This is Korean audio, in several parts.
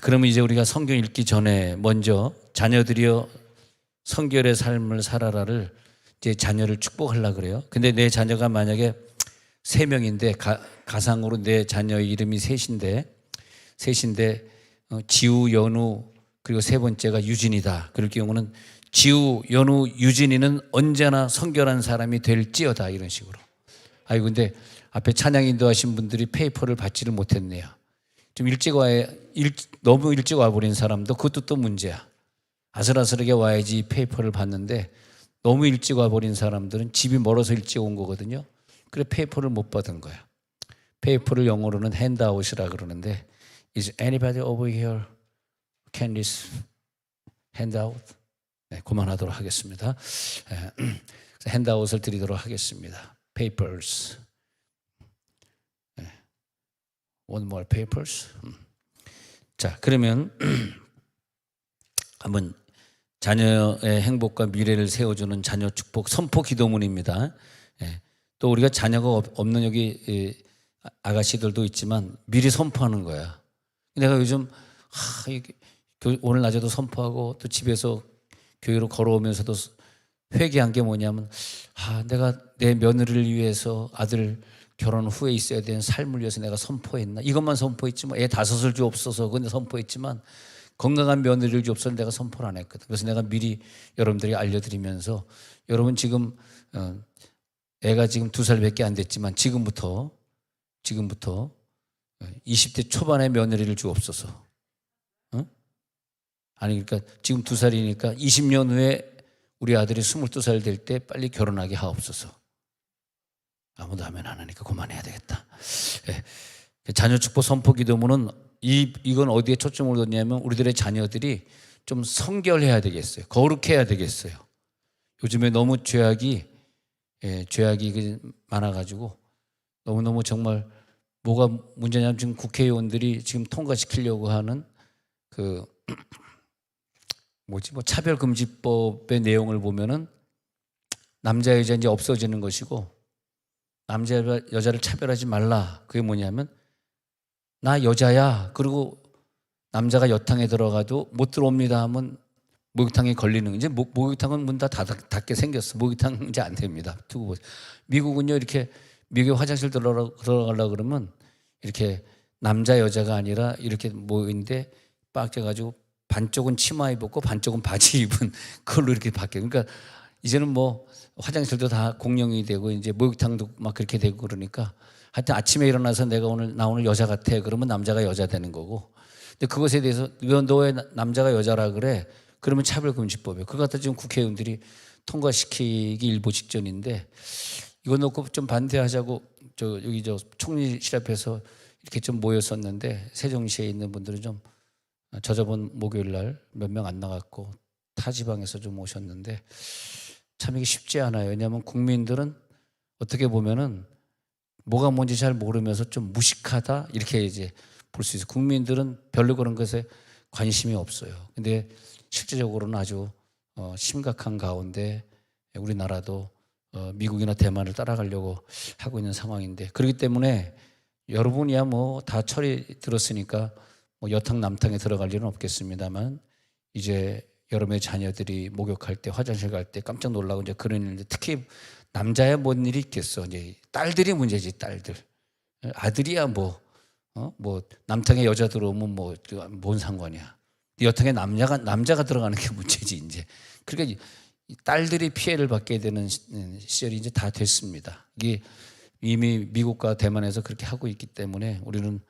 그러면 이제 우리가 성경 읽기 전에 먼저 자녀들이여 성결의 삶을 살아라를 이제 자녀를 축복하려고 그래요. 근데 내 자녀가 만약에 3명인데 가상으로 내 자녀의 이름이 셋인데 지우, 연우 그리고 3번째가 유진이다. 그럴 경우는 지우, 연우, 유진이는 언제나 성결한 사람이 될지어다 이런 식으로. 아이고 근데 앞에 찬양 인도하신 분들이 페이퍼를 받지를 못했네요. 좀 너무 일찍 와버린 사람도 그것도 또 문제야. 아슬아슬하게 와야지 페이퍼를 받는데 너무 일찍 와버린 사람들은 집이 멀어서 일찍 온 거거든요. 그래 페이퍼를 못 받은 거야. 페이퍼를 영어로는 핸드아웃이라 그러는데 Is anybody over here can this handout? 네, 그만하도록 하겠습니다. 핸드아웃을 드리도록 하겠습니다. Papers. One more papers. 자, 그러면 한번 자녀의 행복과 미래를 세워주는 자녀 축복 선포 기도문입니다. 또 우리가 자녀가 없는 여기 아가씨들도 있지만 미리 선포하는 거야. 내가 요즘 오늘 낮에도 선포하고 또 집에서 교회로 걸어오면서도 회개한 게 뭐냐면 내가 내 며느리를 위해서 아들 결혼 후에 있어야 되는 삶을 위해서 내가 선포했나? 이것만 선포했지 애 5을 주옵소서 근데 선포했지만 건강한 며느리를 주옵소서 내가 선포를 안 했거든. 그래서 내가 미리 여러분들이 알려드리면서 여러분 지금 애가 지금 2살밖에 안 됐지만 지금부터 20대 초반의 며느리를 주옵소서. 아니 그러니까 지금 2살이니까 20년 후에 우리 아들이 22살 될 때 빨리 결혼하게 하옵소서. 아무도 하면 안 하니까 그만해야 되겠다. 자녀 축복 선포 기도문은 이건 어디에 초점을 뒀냐면 우리들의 자녀들이 좀 성결해야 되겠어요. 거룩해야 되겠어요. 요즘에 너무 죄악이 많아가지고 너무너무 정말 뭐가 문제냐면 지금 국회의원들이 지금 통과시키려고 하는 차별금지법의 내용을 보면은 남자 여자 이제 없어지는 것이고 남자 여자를 차별하지 말라. 그게 뭐냐면 나 여자야. 그리고 남자가 여탕에 들어가도 못 들어옵니다 하면 목욕탕에 걸리는. 이제 목욕탕은 문 다 닫게 생겼어. 목욕탕 이제 안 됩니다. 두고 보세요. 미국은요 이렇게 미국에 화장실 들어가려고 그러면 이렇게 남자 여자가 아니라 이렇게 모이는데 빡져가지고 반쪽은 치마 입었고 반쪽은 바지 입은 그걸로 이렇게 바뀌어요. 그러니까 이제는 뭐 화장실도 다 공용이 되고 이제 목욕탕도 막 그렇게 되고 그러니까 하여튼 아침에 일어나서 나 오늘 여자 같아 그러면 남자가 여자 되는 거고. 근데 그것에 대해서 너 왜 남자가 여자라 그래? 그러면 차별금지법이에요. 그거 갖다 지금 국회의원들이 통과시키기 일보 직전인데 이거 놓고 좀 반대하자고 여기 총리실 앞에서 이렇게 좀 모였었는데 세종시에 있는 분들은 좀 저번 목요일 날 몇 명 안 나갔고 타 지방에서 좀 오셨는데 참 이게 쉽지 않아요. 왜냐하면 국민들은 어떻게 보면은 뭐가 뭔지 잘 모르면서 좀 무식하다 이렇게 이제 볼 수 있어요. 국민들은 별로 그런 것에 관심이 없어요. 근데 실제적으로는 아주 심각한 가운데 우리나라도 미국이나 대만을 따라가려고 하고 있는 상황인데 그렇기 때문에 여러분이야 뭐 다 철이 들었으니까 뭐 여탕 남탕에 들어갈 일은 없겠습니다만 이제 여러분의 자녀들이 목욕할 때 화장실 갈 때 깜짝 놀라고 이제 그런 일인데 특히 남자야 뭔 일이 있겠어. 이제 딸들이 문제지 딸들. 아들이야 뭐 남탕에 여자 들어오면 뭔 상관이야. 여탕에 남자가 들어가는 게 문제지 이제. 그러니까 딸들이 피해를 받게 되는 시절이 이제 다 됐습니다. 이게 이미 미국과 대만에서 그렇게 하고 있기 때문에 우리는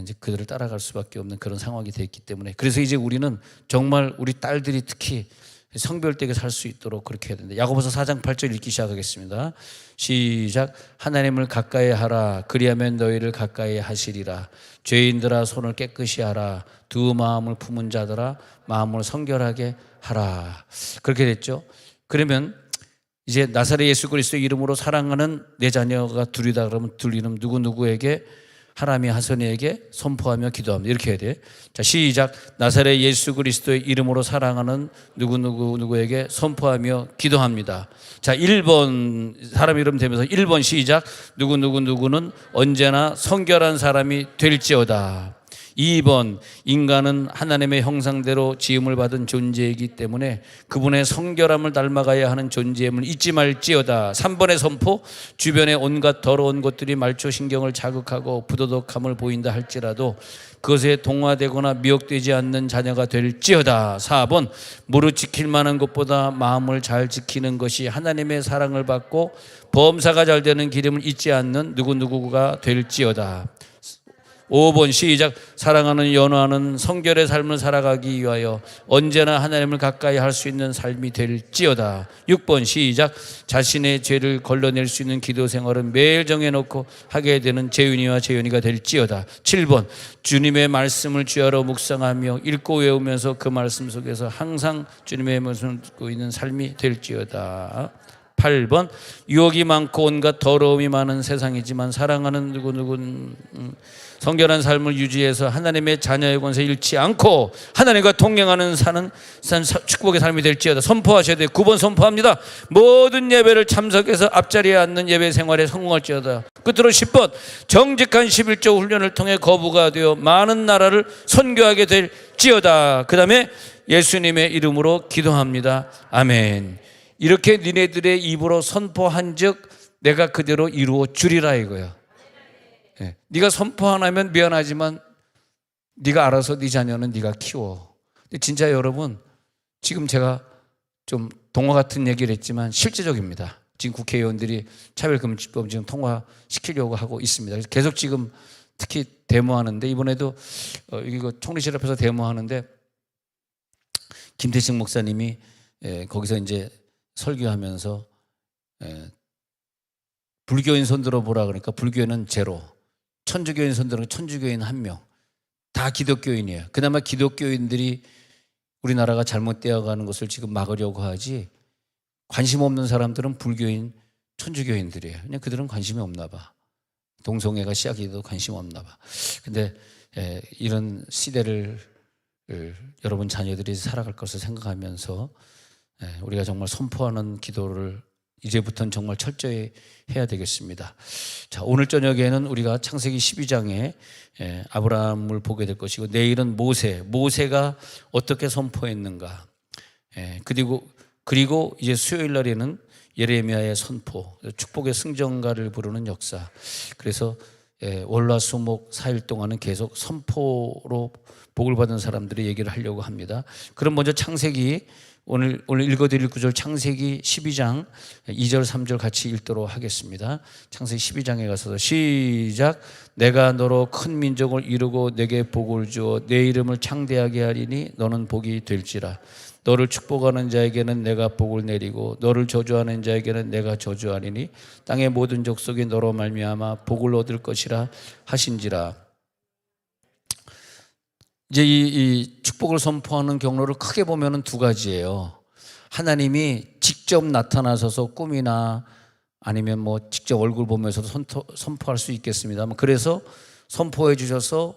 이제 그들을 따라갈 수밖에 없는 그런 상황이 됐기 때문에 그래서 이제 우리는 정말 우리 딸들이 특히 성별되게 살 수 있도록 그렇게 해야 된다. 야고보서 4장 8절 읽기 시작하겠습니다. 시작. 하나님을 가까이 하라. 그리하면 너희를 가까이 하시리라. 죄인들아 손을 깨끗이 하라. 두 마음을 품은 자들아 마음을 성결하게 하라. 그렇게 됐죠. 그러면 이제 나사렛 예수 그리스도의 이름으로 사랑하는 내 자녀가 둘이다 그러면 둘 이름 누구에게 하나님의 하선에게 선포하며 기도합니다. 이렇게 해야 돼. 자, 시작. 나사렛 예수 그리스도의 이름으로 사랑하는 누구에게 선포하며 기도합니다. 자, 1번 사람 이름 되면서 1번 시작. 누구는 언제나 성결한 사람이 될지어다. 2번, 인간은 하나님의 형상대로 지음을 받은 존재이기 때문에 그분의 성결함을 닮아가야 하는 존재임을 잊지 말지어다. 3번의 선포, 주변의 온갖 더러운 것들이 말초신경을 자극하고 부도덕함을 보인다 할지라도 그것에 동화되거나 미혹되지 않는 자녀가 될지어다. 4번, 무릇 지킬 만한 것보다 마음을 잘 지키는 것이 하나님의 사랑을 받고 범사가 잘 되는 기름을 잊지 않는 누구누구가 될지어다. 5번 시작. 사랑하는 연호하는 성결의 삶을 살아가기 위하여 언제나 하나님을 가까이 할 수 있는 삶이 될지어다. 6번 시작. 자신의 죄를 걸러낼 수 있는 기도 생활은 매일 정해놓고 하게 되는 재윤이와 재윤이가 될지어다. 7번 주님의 말씀을 주야로 묵상하며 읽고 외우면서 그 말씀 속에서 항상 주님의 말씀을 듣고 있는 삶이 될지어다. 8번 유혹이 많고 온갖 더러움이 많은 세상이지만 사랑하는 누구누구는 성결한 삶을 유지해서 하나님의 자녀의 권세 잃지 않고 하나님과 동행하는 사는 축복의 삶이 될지어다. 선포하셔야 돼요. 9번 선포합니다. 모든 예배를 참석해서 앞자리에 앉는 예배 생활에 성공할지어다. 끝으로 10번 정직한 11조 훈련을 통해 거부가 되어 많은 나라를 선교하게 될지어다. 그 다음에 예수님의 이름으로 기도합니다. 아멘. 이렇게 니네들의 입으로 선포한 즉 내가 그대로 이루어 주리라 이거야. 네. 네가 선포 안 하면 미안하지만 네가 알아서 네 자녀는 네가 키워. 근데 진짜 여러분 지금 제가 좀 동화 같은 얘기를 했지만 실제적입니다. 지금 국회의원들이 차별금지법 지금 통과시키려고 하고 있습니다. 그래서 계속 지금 특히 데모하는데 이번에도 이거 총리실 앞에서 데모하는데 김태식 목사님이 거기서 이제 설교하면서 불교인 손들어 보라 그러니까 불교인은 제로, 천주교인 손들어 천주교인 1명, 다 기독교인이에요. 그나마 기독교인들이 우리나라가 잘못되어 가는 것을 지금 막으려고 하지 관심 없는 사람들은 불교인, 천주교인들이에요. 그냥 그들은 관심이 없나 봐. 동성애가 시작해도 관심 없나 봐. 근데 이런 시대를 여러분 자녀들이 살아갈 것을 생각하면서 우리가 정말 선포하는 기도를 이제부터는 정말 철저히 해야 되겠습니다. 자, 오늘 저녁에는 우리가 창세기 12장에 아브라함을 보게 될 것이고 내일은 모세가 어떻게 선포했는가, 그리고 이제 수요일 날에는 예레미야의 선포, 축복의 승전가를 부르는 역사. 그래서 월화수목 4일 동안은 계속 선포로 복을 받은 사람들의 얘기를 하려고 합니다. 그럼 먼저 창세기 오늘 읽어드릴 구절 창세기 12장 2절 3절 같이 읽도록 하겠습니다. 창세기 12장에 가서 시작. 내가 너로 큰 민족을 이루고 내게 복을 주어 내 이름을 창대하게 하리니 너는 복이 될지라. 너를 축복하는 자에게는 내가 복을 내리고 너를 저주하는 자에게는 내가 저주하리니 땅의 모든 족속이 너로 말미암아 복을 얻을 것이라 하신지라. 이제 이 축복을 선포하는 경로를 크게 보면은 두 가지예요. 하나님이 직접 나타나셔서 꿈이나 아니면 뭐 직접 얼굴 보면서도 선포할 수 있겠습니다만, 그래서 선포해 주셔서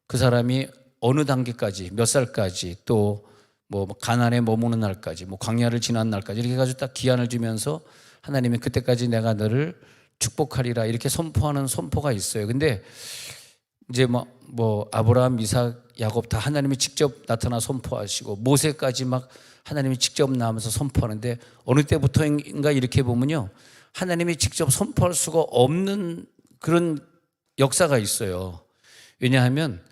그 사람이 어느 단계까지, 몇 살까지, 또 뭐 가난에 머무는 날까지, 뭐 광야를 지난 날까지 이렇게 해가지고 딱 기한을 주면서 하나님이 그때까지 내가 너를 축복하리라 이렇게 선포하는 선포가 있어요. 근데 이제 뭐 아브라함, 이삭, 야곱 다 하나님이 직접 나타나 선포하시고 모세까지 막 하나님이 직접 나오면서 선포하는데 어느 때부터인가 이렇게 보면요, 하나님이 직접 선포할 수가 없는 그런 역사가 있어요. 왜냐하면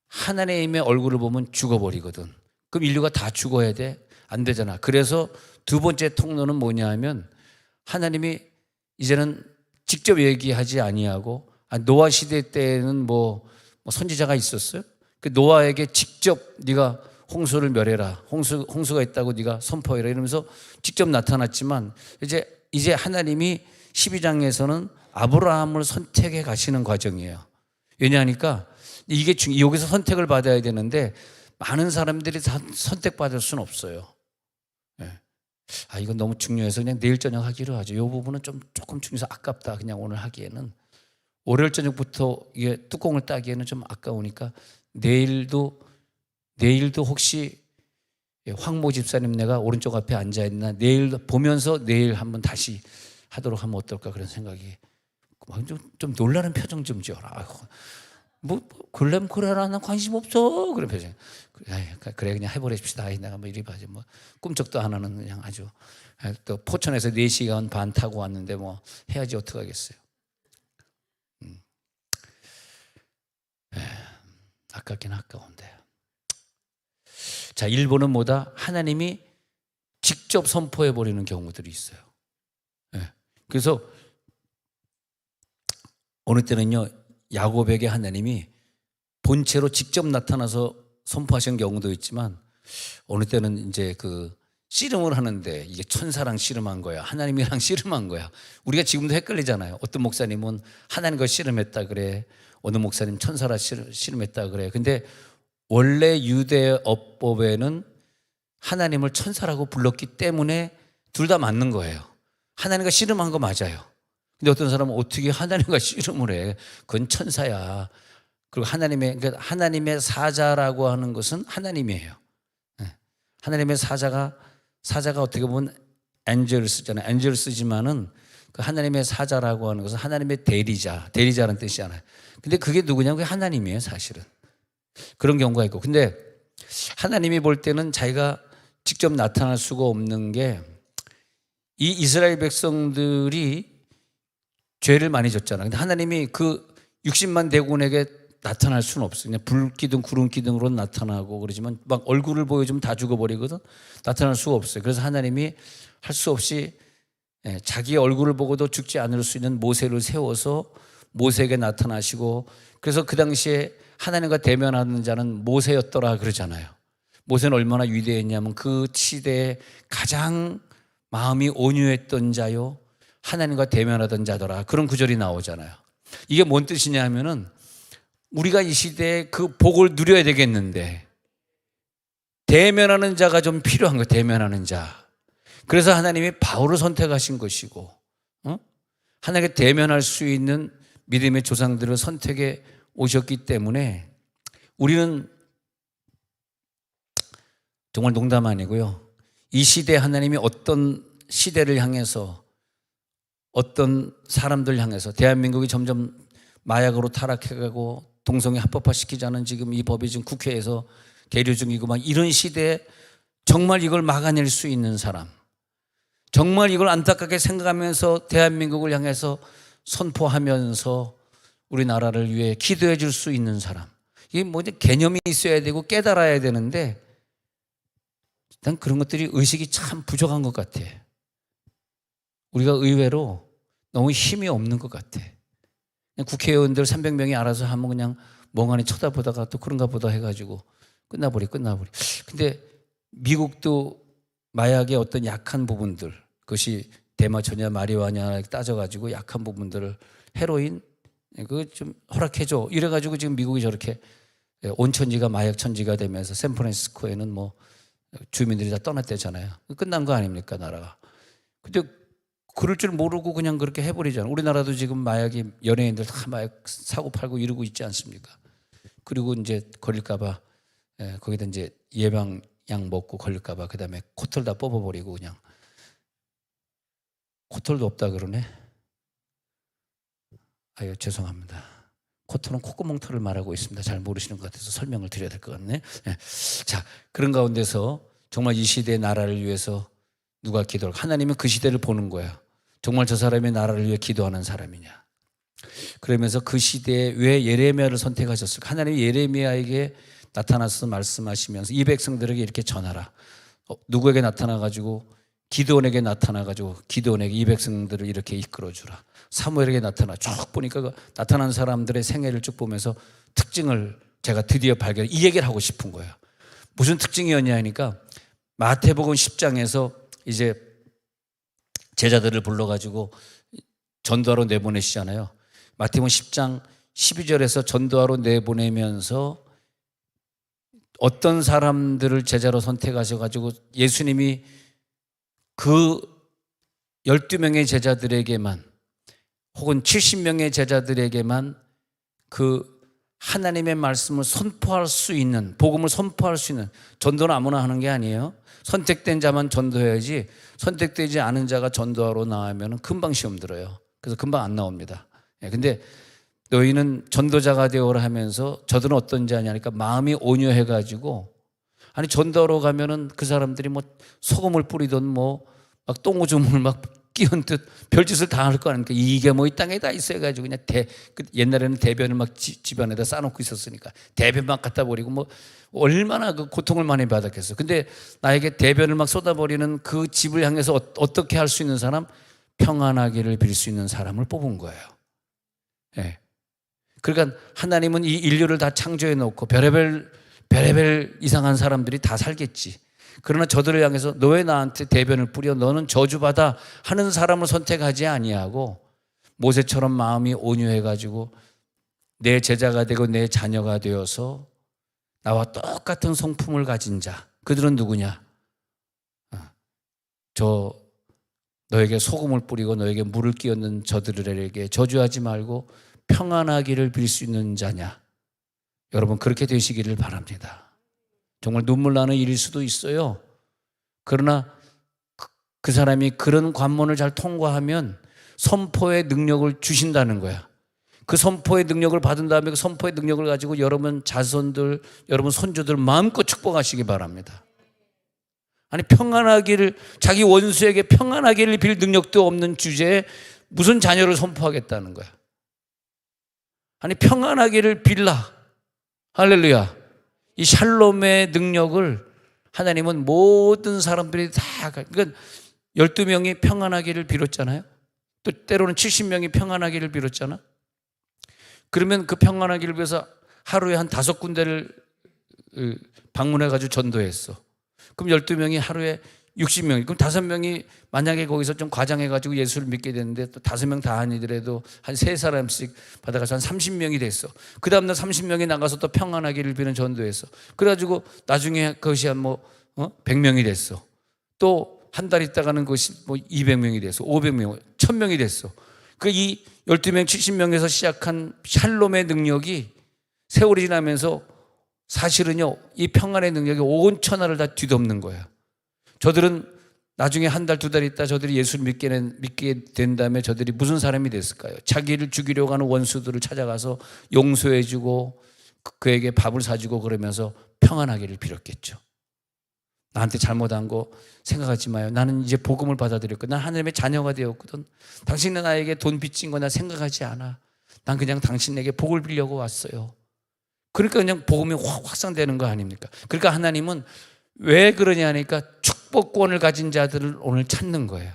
하나님의 얼굴을 보면 죽어버리거든. 그럼 인류가 다 죽어야 돼? 안 되잖아. 그래서 두 번째 통로는 뭐냐 하면 하나님이 이제는 직접 얘기하지 아니하고, 노아 시대 때는 뭐 선지자가 있었어요? 그 노아에게 직접 네가 홍수를 멸해라, 홍수가 있다고 네가 선포해라 이러면서 직접 나타났지만 이제 하나님이 12장에서는 아브라함을 선택해 가시는 과정이에요. 왜냐하니까 이게 여기서 선택을 받아야 되는데 많은 사람들이 다 선택받을 수는 없어요. 이건 너무 중요해서 그냥 내일 저녁 하기로 하죠. 이 부분은 조금 중요해서 아깝다. 그냥 오늘 하기에는 월요일 저녁부터 이게 뚜껑을 따기에는 좀 아까우니까 내일도 혹시 황모 집사님 내가 오른쪽 앞에 앉아 있나 내일 보면서 내일 한번 다시 하도록 하면 어떨까 그런 생각이. 좀 놀라는 표정 좀 지어라. 뭐 그래면 그래라, 난 관심 없어. 그런 표정. 그래 그냥 해버립시다. 내가 뭐 이리 봐지 뭐 꿈쩍도 안 하는 그냥 아주. 또 포천에서 4시간 반 타고 왔는데 뭐 해야지 어떡하겠어요. 아깝긴 아까운데. 자, 일본은 뭐다? 하나님이 직접 선포해 버리는 경우들이 있어요. 그래서 어느 때는요, 야곱에게 하나님이 본체로 직접 나타나서 선포하신 경우도 있지만, 어느 때는 이제 그 씨름을 하는데 이게 천사랑 씨름한 거야, 하나님이랑 씨름한 거야. 우리가 지금도 헷갈리잖아요. 어떤 목사님은 하나님과 씨름했다 그래, 어느 목사님 천사라 씨름했다 그래. 근데 원래 유대 어법에는 하나님을 천사라고 불렀기 때문에 둘 다 맞는 거예요. 하나님과 씨름한 거 맞아요. 근데 어떤 사람은 어떻게 하나님과 씨름을 해? 그건 천사야. 그리고 그러니까 하나님의 사자라고 하는 것은 하나님이에요. 하나님의 사자가 어떻게 보면 엔젤 쓰잖아요. 엔젤 쓰지만은 그 하나님의 사자라고 하는 것은 하나님의 대리자라는 뜻이잖아요. 근데 그게 누구냐면 그게 하나님이에요, 사실은. 그런 경우가 있고. 근데 하나님이 볼 때는 자기가 직접 나타날 수가 없는 게, 이 이스라엘 백성들이 죄를 많이 졌잖아요. 근데 하나님이 그 60만 대군에게 나타날 수는 없어요. 그냥 불기둥, 구름기둥으로 나타나고 그러지만 막 얼굴을 보여주면 다 죽어버리거든. 나타날 수가 없어요. 그래서 하나님이 할 수 없이 자기 얼굴을 보고도 죽지 않을 수 있는 모세를 세워서 모세에게 나타나시고, 그래서 그 당시에 하나님과 대면하는 자는 모세였더라 그러잖아요. 모세는 얼마나 위대했냐면 그 시대에 가장 마음이 온유했던 자요, 하나님과 대면하던 자더라, 그런 구절이 나오잖아요. 이게 뭔 뜻이냐 하면은 우리가 이 시대에 그 복을 누려야 되겠는데 대면하는 자가 좀 필요한 거예요. 대면하는 자. 그래서 하나님이 바울을 선택하신 것이고, 하나님께 대면할 수 있는 믿음의 조상들을 선택해 오셨기 때문에 우리는 정말 농담 아니고요, 이 시대에 하나님이 어떤 시대를 향해서, 어떤 사람들 향해서, 대한민국이 점점 마약으로 타락해가고 동성애 합법화시키자는 지금 이 법이 지금 국회에서 계류 중이고, 막 이런 시대에 정말 이걸 막아낼 수 있는 사람, 정말 이걸 안타깝게 생각하면서 대한민국을 향해서 선포하면서 우리나라를 위해 기도해 줄 수 있는 사람, 이게 뭐지? 개념이 있어야 되고 깨달아야 되는데 난 그런 것들이 의식이 참 부족한 것 같아. 우리가 의외로 너무 힘이 없는 것 같아. 그냥 국회의원들 300명이 알아서 하면 그냥 멍하니 쳐다보다가 또 그런가 보다 해가지고 끝나버리. 근데 미국도 마약의 어떤 약한 부분들, 그것이 대마초냐 마리화냐 따져가지고 약한 부분들을 헤로인 그거 좀 허락해줘 이래가지고 지금 미국이 저렇게 온천지가 마약천지가 되면서 샌프란시스코에는 뭐 주민들이 다 떠났대잖아요. 끝난 거 아닙니까, 나라가. 근데 그럴 줄 모르고 그냥 그렇게 해버리잖아요. 우리나라도 지금 마약이, 연예인들 다 마약 사고 팔고 이러고 있지 않습니까? 그리고 이제 걸릴까봐 거기다 이제 예방약 먹고 걸릴까봐 그 다음에 코털 다 뽑아버리고, 그냥 코털도 없다 그러네. 아유, 죄송합니다. 코털은 콧구멍털을 말하고 있습니다. 잘 모르시는 것 같아서 설명을 드려야 될 것 같네. 자, 그런 가운데서 정말 이 시대의 나라를 위해서 누가 기도를, 하나님은 그 시대를 보는 거야. 정말 저 사람이 나라를 위해 기도하는 사람이냐. 그러면서 그 시대에 왜 예레미야를 선택하셨을까? 하나님이 예레미야에게 나타나서 말씀하시면서 이 백성들에게 이렇게 전하라. 누구에게 나타나가지고? 기드온에게 나타나가지고 기드온에게 이 백성들을 이렇게 이끌어주라. 사무엘에게 나타나 쭉 보니까 그 나타난 사람들의 생애를 쭉 보면서 특징을 제가 드디어 발견, 이 얘기를 하고 싶은 거예요. 무슨 특징이었냐 하니까 마태복음 10장에서 이제 제자들을 불러가지고 전도하러 내보내시잖아요. 마태복음 10장 12절에서 전도하러 내보내면서 어떤 사람들을 제자로 선택하셔가지고 예수님이 그 12명의 제자들에게만 혹은 70명의 제자들에게만 그 하나님의 말씀을 선포할 수 있는, 복음을 선포할 수 있는, 전도는 아무나 하는 게 아니에요. 선택된 자만 전도해야지 선택되지 않은 자가 전도하러 나오면 금방 시험 들어요. 그래서 금방 안 나옵니다. 근데 너희는 전도자가 되어라 하면서 저들은 어떤 자냐니까 마음이 온유해가지고, 아니 전도하러 가면은 그 사람들이 뭐 소금을 뿌리던 뭐 막 똥오줌을 막 끼얹 듯 별짓을 다 할 거 아닙니까? 이게 뭐 이 땅에 다 있어가지고 그냥 옛날에는 대변을 막 집안에다 싸놓고 있었으니까 대변만 갖다 버리고 뭐 얼마나 그 고통을 많이 받았겠어. 근데 나에게 대변을 막 쏟아버리는 그 집을 향해서 어떻게 할 수 있는 사람? 평안하기를 빌 수 있는 사람을 뽑은 거예요. 예. 그러니까 하나님은 이 인류를 다 창조해 놓고 별의별 이상한 사람들이 다 살겠지. 그러나 저들을 향해서 너 왜 나한테 대변을 뿌려? 너는 저주받아 하는 사람을 선택하지 아니하고 모세처럼 마음이 온유해가지고 내 제자가 되고 내 자녀가 되어서 나와 똑같은 성품을 가진 자, 그들은 누구냐? 저 너에게 소금을 뿌리고 너에게 물을 끼얹는 저들에게 저주하지 말고 평안하기를 빌 수 있는 자냐? 여러분 그렇게 되시기를 바랍니다. 정말 눈물 나는 일일 수도 있어요. 그러나 그 사람이 그런 관문을 잘 통과하면 선포의 능력을 주신다는 거야. 그 선포의 능력을 받은 다음에 그 선포의 능력을 가지고 여러분 자손들, 여러분 손주들 마음껏 축복하시기 바랍니다. 아니 평안하기를, 자기 원수에게 평안하기를 빌 능력도 없는 주제에 무슨 자녀를 선포하겠다는 거야. 아니 평안하기를 빌라. 할렐루야. 이 샬롬의 능력을 하나님은 모든 사람들이 다, 그러니까 12명이 평안하기를 빌었잖아요. 또 때로는 70명이 평안하기를 빌었잖아. 그러면 그 평안하기를 위해서 하루에 한 5군데를 방문해가지고 전도했어. 그럼 12명이 하루에 60명, 그럼 5명이 만약에 거기서 좀 과장해가지고 예수를 믿게 됐는데 또 5명 다 아니더라도 한 3사람씩 받아가서 한 30명이 됐어. 그 다음날 30명이 나가서 또 평안하기를 비는 전도했어. 그래가지고 나중에 그것이 한 100명이 됐어. 또 한 달 있다가는 그것이 200명이 됐어. 500명, 1000명이 됐어. 그 이 12명, 70명에서 시작한 샬롬의 능력이 세월이 지나면서 사실은요, 이 평안의 능력이 온 천하를 다 뒤덮는 거야. 저들은 나중에 한 달, 2달 있다 저들이 예수를 믿게 된 다음에 저들이 무슨 사람이 됐을까요? 자기를 죽이려고 하는 원수들을 찾아가서 용서해주고 그에게 밥을 사주고 그러면서 평안하기를 빌었겠죠. 나한테 잘못한 거 생각하지 마요. 나는 이제 복음을 받아들였고 난 하나님의 자녀가 되었거든. 당신은 나에게 돈 빚진 거 나 생각하지 않아. 난 그냥 당신에게 복을 빌려고 왔어요. 그러니까 그냥 복음이 확산되는 거 아닙니까? 그러니까 하나님은 왜 그러냐 하니까 축복권을 가진 자들을 오늘 찾는 거예요.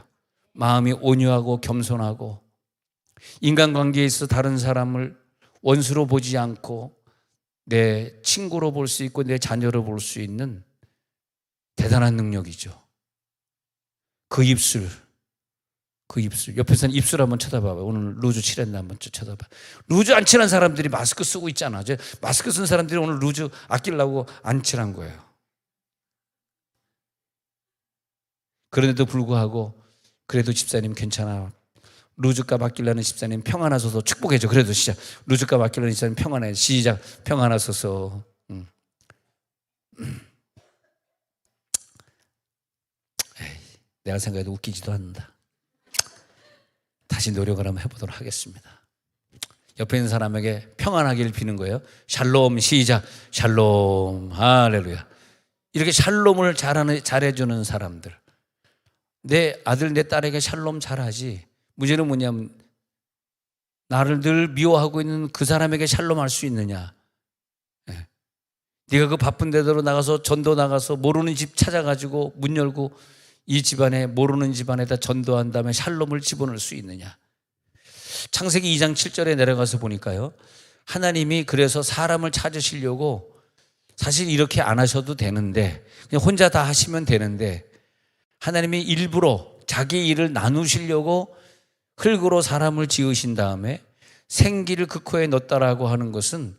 마음이 온유하고 겸손하고 인간관계에 있어 다른 사람을 원수로 보지 않고 내 친구로 볼 수 있고 내 자녀로 볼 수 있는 대단한 능력이죠. 그 입술 옆에서는 입술 한번 쳐다봐봐요. 오늘 루즈 칠했나 한번 쳐다봐. 루즈 안 칠한 사람들이 마스크 쓰고 있잖아. 마스크 쓴 사람들이 오늘 루즈 아끼려고 안 칠한 거예요. 그런데도 불구하고 그래도 집사님 괜찮아. 루즈값 아끼려는 집사님 평안하소서 축복해줘. 그래도 진짜 루즈값 아끼려는 집사님 평안해. 시작. 평안하소서. 내가 생각해도 웃기지도 않는다. 다시 노력을 한번 해보도록 하겠습니다. 옆에 있는 사람에게 평안하기를 비는 거예요. 샬롬 시작. 샬롬 할렐루야. 이렇게 샬롬을 잘해주는 사람들. 내 아들 내 딸에게 샬롬 잘하지. 문제는 뭐냐면 나를 늘 미워하고 있는 그 사람에게 샬롬 할 수 있느냐. 네. 네가 그 바쁜 데대로 나가서 전도 나가서 모르는 집 찾아가지고 문 열고 이 집안에 모르는 집안에다 전도한 다음에 샬롬을 집어넣을 수 있느냐. 창세기 2장 7절에 내려가서 보니까요, 하나님이 그래서 사람을 찾으시려고 사실 이렇게 안 하셔도 되는데 그냥 혼자 다 하시면 되는데 하나님이 일부러 자기 일을 나누시려고 흙으로 사람을 지으신 다음에 생기를 그 코에 넣었다라고 하는 것은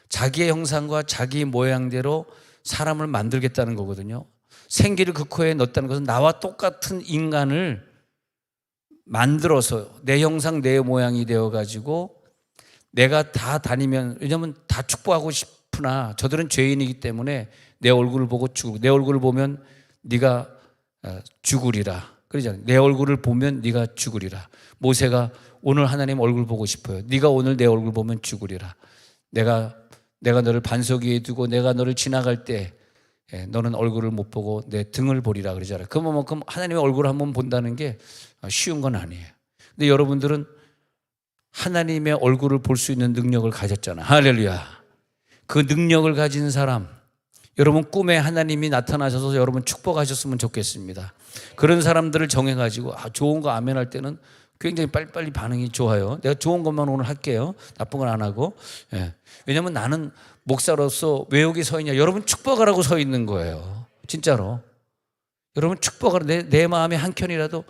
자기의 형상과 자기 모양대로 사람을 만들겠다는 거거든요. 생기를 그 코에 넣었다는 것은 나와 똑같은 인간을 만들어서 내 형상 내 모양이 되어가지고 내가 다 다니면, 왜냐하면 다 축복하고 싶으나 저들은 죄인이기 때문에 내 얼굴을 보고 죽고, 내 얼굴을 보면 네가 죽으리라 그러잖아요. 내 얼굴을 보면 네가 죽으리라. 모세가 오늘 하나님 얼굴 보고 싶어요. 네가 오늘 내 얼굴 보면 죽으리라. 내가 너를 반석 위에 두고 내가 너를 지나갈 때 너는 얼굴을 못 보고 내 등을 보리라 그러잖아요. 그만큼 하나님의 얼굴을 한번 본다는 게 쉬운 건 아니에요. 근데 여러분들은 하나님의 얼굴을 볼 수 있는 능력을 가졌잖아요. 할렐루야. 그 능력을 가진 사람, 여러분 꿈에 하나님이 나타나셔서 여러분 축복하셨으면 좋겠습니다. 그런 사람들을 정해가지고 좋은 거 아멘 할 때는 굉장히 빨리빨리 반응이 좋아요. 내가 좋은 것만 오늘 할게요. 나쁜 건 안 하고. 왜냐하면 나는 목사로서 왜 여기 서 있냐. 여러분 축복하라고 서 있는 거예요. 진짜로. 여러분 축복하라. 내 마음의 한켠이라도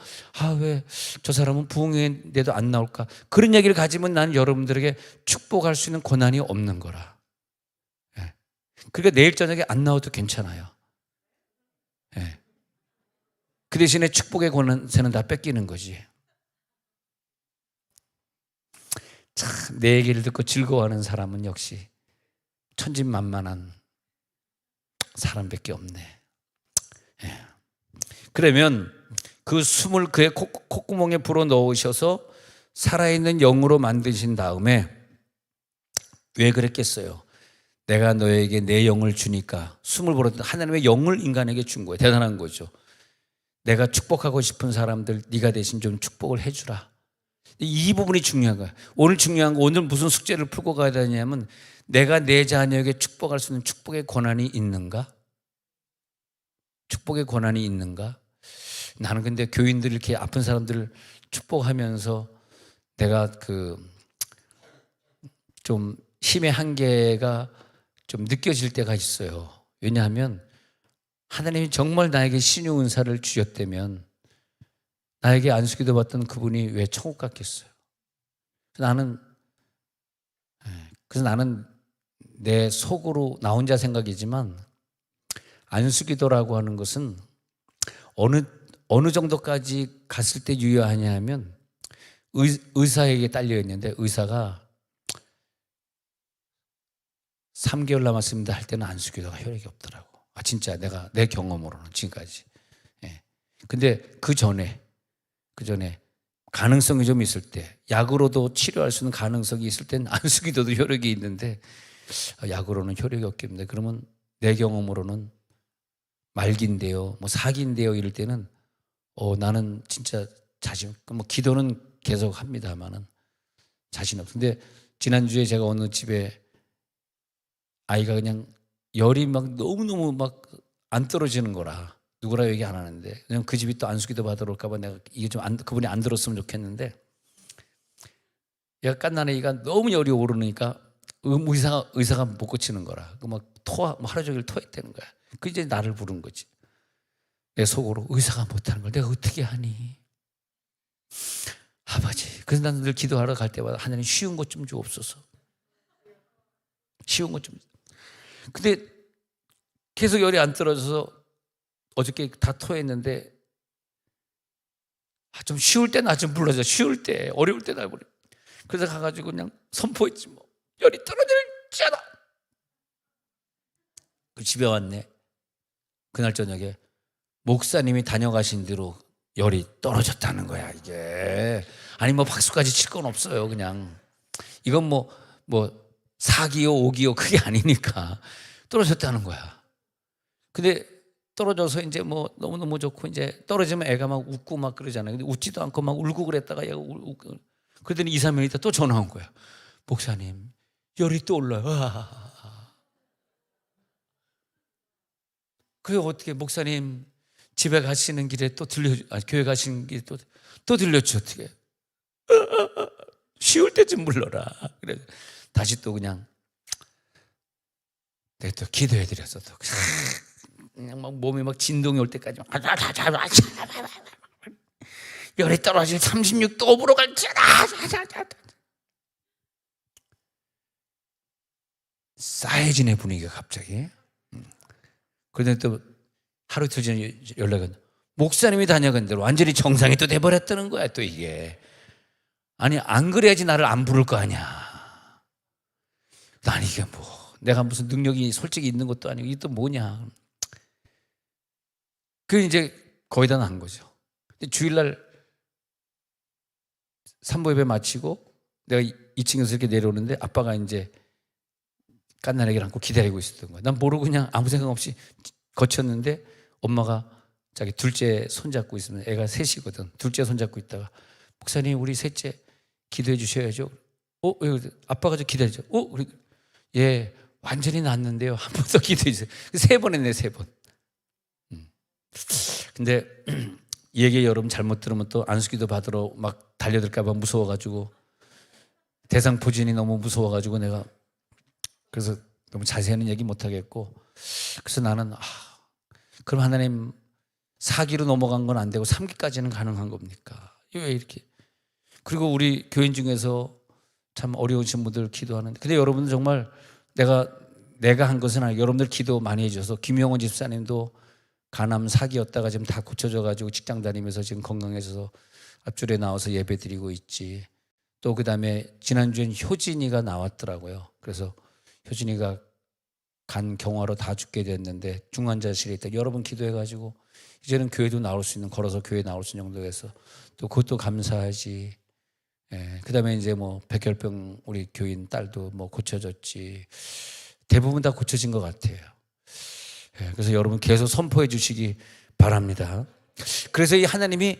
왜 저 사람은 부흥회인데도 안 나올까. 그런 얘기를 가지면 나는 여러분들에게 축복할 수 있는 권한이 없는 거라. 그러니까 내일 저녁에 안 나와도 괜찮아요. 그 대신에 축복의 권한세는 다 뺏기는 거지. 참, 내 얘기를 듣고 즐거워하는 사람은 역시 천진만만한 사람밖에 없네. 그러면 그 숨을 그의 콧구멍에 불어 넣으셔서 살아있는 영으로 만드신 다음에 왜 그랬겠어요? 내가 너에게 내 영을 주니까 숨을 불었던 하나님의 영을 인간에게 준 거예요. 대단한 거죠. 내가 축복하고 싶은 사람들 네가 대신 좀 축복을 해주라. 이 부분이 중요한 거야. 오늘 중요한 거, 오늘 무슨 숙제를 풀고 가야 되냐면 내가 내 자녀에게 축복할 수 있는 축복의 권한이 있는가? 축복의 권한이 있는가? 나는 근데 교인들 이렇게 아픈 사람들을 축복하면서 내가 좀 힘의 한계가 좀 느껴질 때가 있어요. 왜냐하면 하나님이 정말 나에게 신유 은사를 주셨다면 나에게 안수기도 받던 그분이 왜 천국 갔겠어요? 그래서 나는 내 속으로 나 혼자 생각이지만 안수기도라고 하는 것은 어느 정도까지 갔을 때 유효하냐면 의사에게 딸려 있는데 의사가 3개월 남았습니다 할 때는 안수기도가 효력이 없더라고. 진짜 내 경험으로는 지금까지. 근데 그 전에 가능성이 좀 있을 때 약으로도 치료할 수 있는 가능성이 있을 때는 안수기도도 효력이 있는데 약으로는 효력이 없겠는데 그러면 내 경험으로는 말기인데요, 뭐 사기인데요 이럴 때는 나는 진짜 기도는 계속 합니다만은 자신 없어. 근데 지난주에 제가 어느 집에 아이가 그냥 열이 막 너무너무 막 안 떨어지는 거라 누구라 얘기 안 하는데 그냥 그 집이 또 안수기도 받으러 올까 봐 내가 이게 그분이 안 들었으면 좋겠는데 얘가 갓난 애가 너무 열이 오르니까 의사가 못 고치는 거라. 막 하루 종일 토했다는 거야. 그 이제 나를 부른 거지. 내 속으로 의사가 못하는 걸 내가 어떻게 하니? 아버지. 그래서 나는 늘 기도하러 갈 때마다 하나님 쉬운 것 좀 주옵소서. 쉬운 것 좀. 근데 계속 열이 안 떨어져서 어저께 다 토했는데 좀 쉬울 때 나 좀 불러줘. 쉬울 때, 어려울 때 날 불러. 그래서 가가지고 그냥 선포했지 뭐. 열이 떨어질지어다. 그 집에 왔네. 그날 저녁에 목사님이 다녀가신 대로 열이 떨어졌다는 거야 이게. 아니 뭐 박수까지 칠 건 없어요. 그냥 이건 뭐 4기요 5기요 그게 아니니까 떨어졌다는 거야. 근데 떨어져서 이제 뭐 너무너무 좋고 이제 떨어지면 애가 막 웃고 막 그러잖아요. 근데 웃지도 않고 막 울고 그랬다가 얘가 울고 그러더니 2, 3일 있다 또 전화 온 거야. 목사님 열이 또 올라요. 그게 어떻게 목사님 집에 가시는 길에 또 교회 가시는 길에 또 들렸지 어떻게. 쉬울 때쯤 불러라. 그래 다시 또 그냥 내가 또 기도해드렸어. 또 그냥 막 몸에 막 진동이 올 때까지 열이 떨어질 36도 5으로 갈지어다. 싸해지네 분위기가 갑자기. 그런데 또 하루 이틀 전에 연락은 목사님이 다녀간 대로 완전히 정상이 또 돼버렸다는 거야 또 이게. 아니 안 그래야지 나를 안 부를 거 아니야. 난 이게 뭐 내가 무슨 능력이 솔직히 있는 것도 아니고 이게 또 뭐냐. 그 이제 거의 다 난 거죠. 주일날 산모 예배 마치고 내가 2층에서 이렇게 내려오는데 아빠가 이제 깐난애기를 안고 기다리고 있었던 거야. 난 모르고 그냥 아무 생각 없이 거쳤는데 엄마가 자기 둘째 손잡고 있으면 애가 셋이거든. 둘째 손잡고 있다가 목사님 우리 셋째 기도해 주셔야죠. 아빠가 좀 기다리죠. 예, 완전히 낫는데요. 한 번 더 기도해 주세요. 3번 했네, 3번. 근데 이 얘기 여러분 잘못 들으면 또 안수기도 받으러 막 달려들까 봐 무서워가지고 대상포진이 너무 무서워가지고 내가 그래서 너무 자세히는 얘기 못 하겠고 그래서 나는 그럼 하나님 4기로 넘어간 건 안 되고 3기까지는 가능한 겁니까? 왜 이렇게? 그리고 우리 교인 중에서 참 어려우신 분들 기도하는데 근데 여러분들 정말 내가 한 것은 아니고 여러분들 기도 많이 해줘서 김영원 집사님도 간암 4기였다가 지금 다 고쳐져가지고 직장 다니면서 지금 건강해져서 앞줄에 나와서 예배 드리고 있지. 또 그다음에 지난주엔 효진이가 나왔더라고요. 그래서 효진이가 간 경화로 다 죽게 됐는데 중환자실에 있다. 여러분 기도해가지고 이제는 교회도 나올 수 있는 걸어서 교회 나올 수 있는 정도에서 또 그것도 감사하지. 예, 그다음에 이제 뭐 백혈병 우리 교인 딸도 뭐 고쳐졌지. 대부분 다 고쳐진 것 같아요. 예, 그래서 여러분 계속 선포해 주시기 바랍니다. 그래서 이 하나님이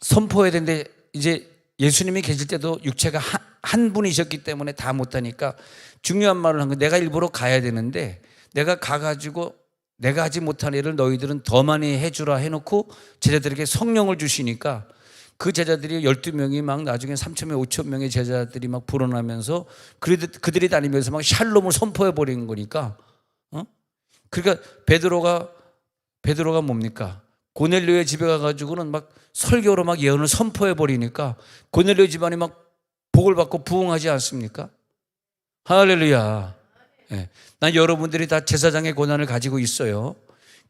선포해야 되는데 이제 예수님이 계실 때도 육체가 한 분이셨기 때문에 다 못하니까 중요한 말을 한 거예요. 내가 일부러 가야 되는데 내가 가가지고 내가 하지 못한 일을 너희들은 더 많이 해주라 해놓고 제자들에게 성령을 주시니까 그 제자들이 12명이 막 나중에 3,000명, 5,000명의 제자들이 막 불어나면서 그들이 다니면서 막 샬롬을 선포해 버리는 거니까 그러니까 베드로가 뭡니까? 고넬료의 집에 가가지고는 막 설교로 막 예언을 선포해 버리니까 고넬료 집안이 막 복을 받고 부흥하지 않습니까? 할렐루야. 네. 난 여러분들이 다 제사장의 고난을 가지고 있어요.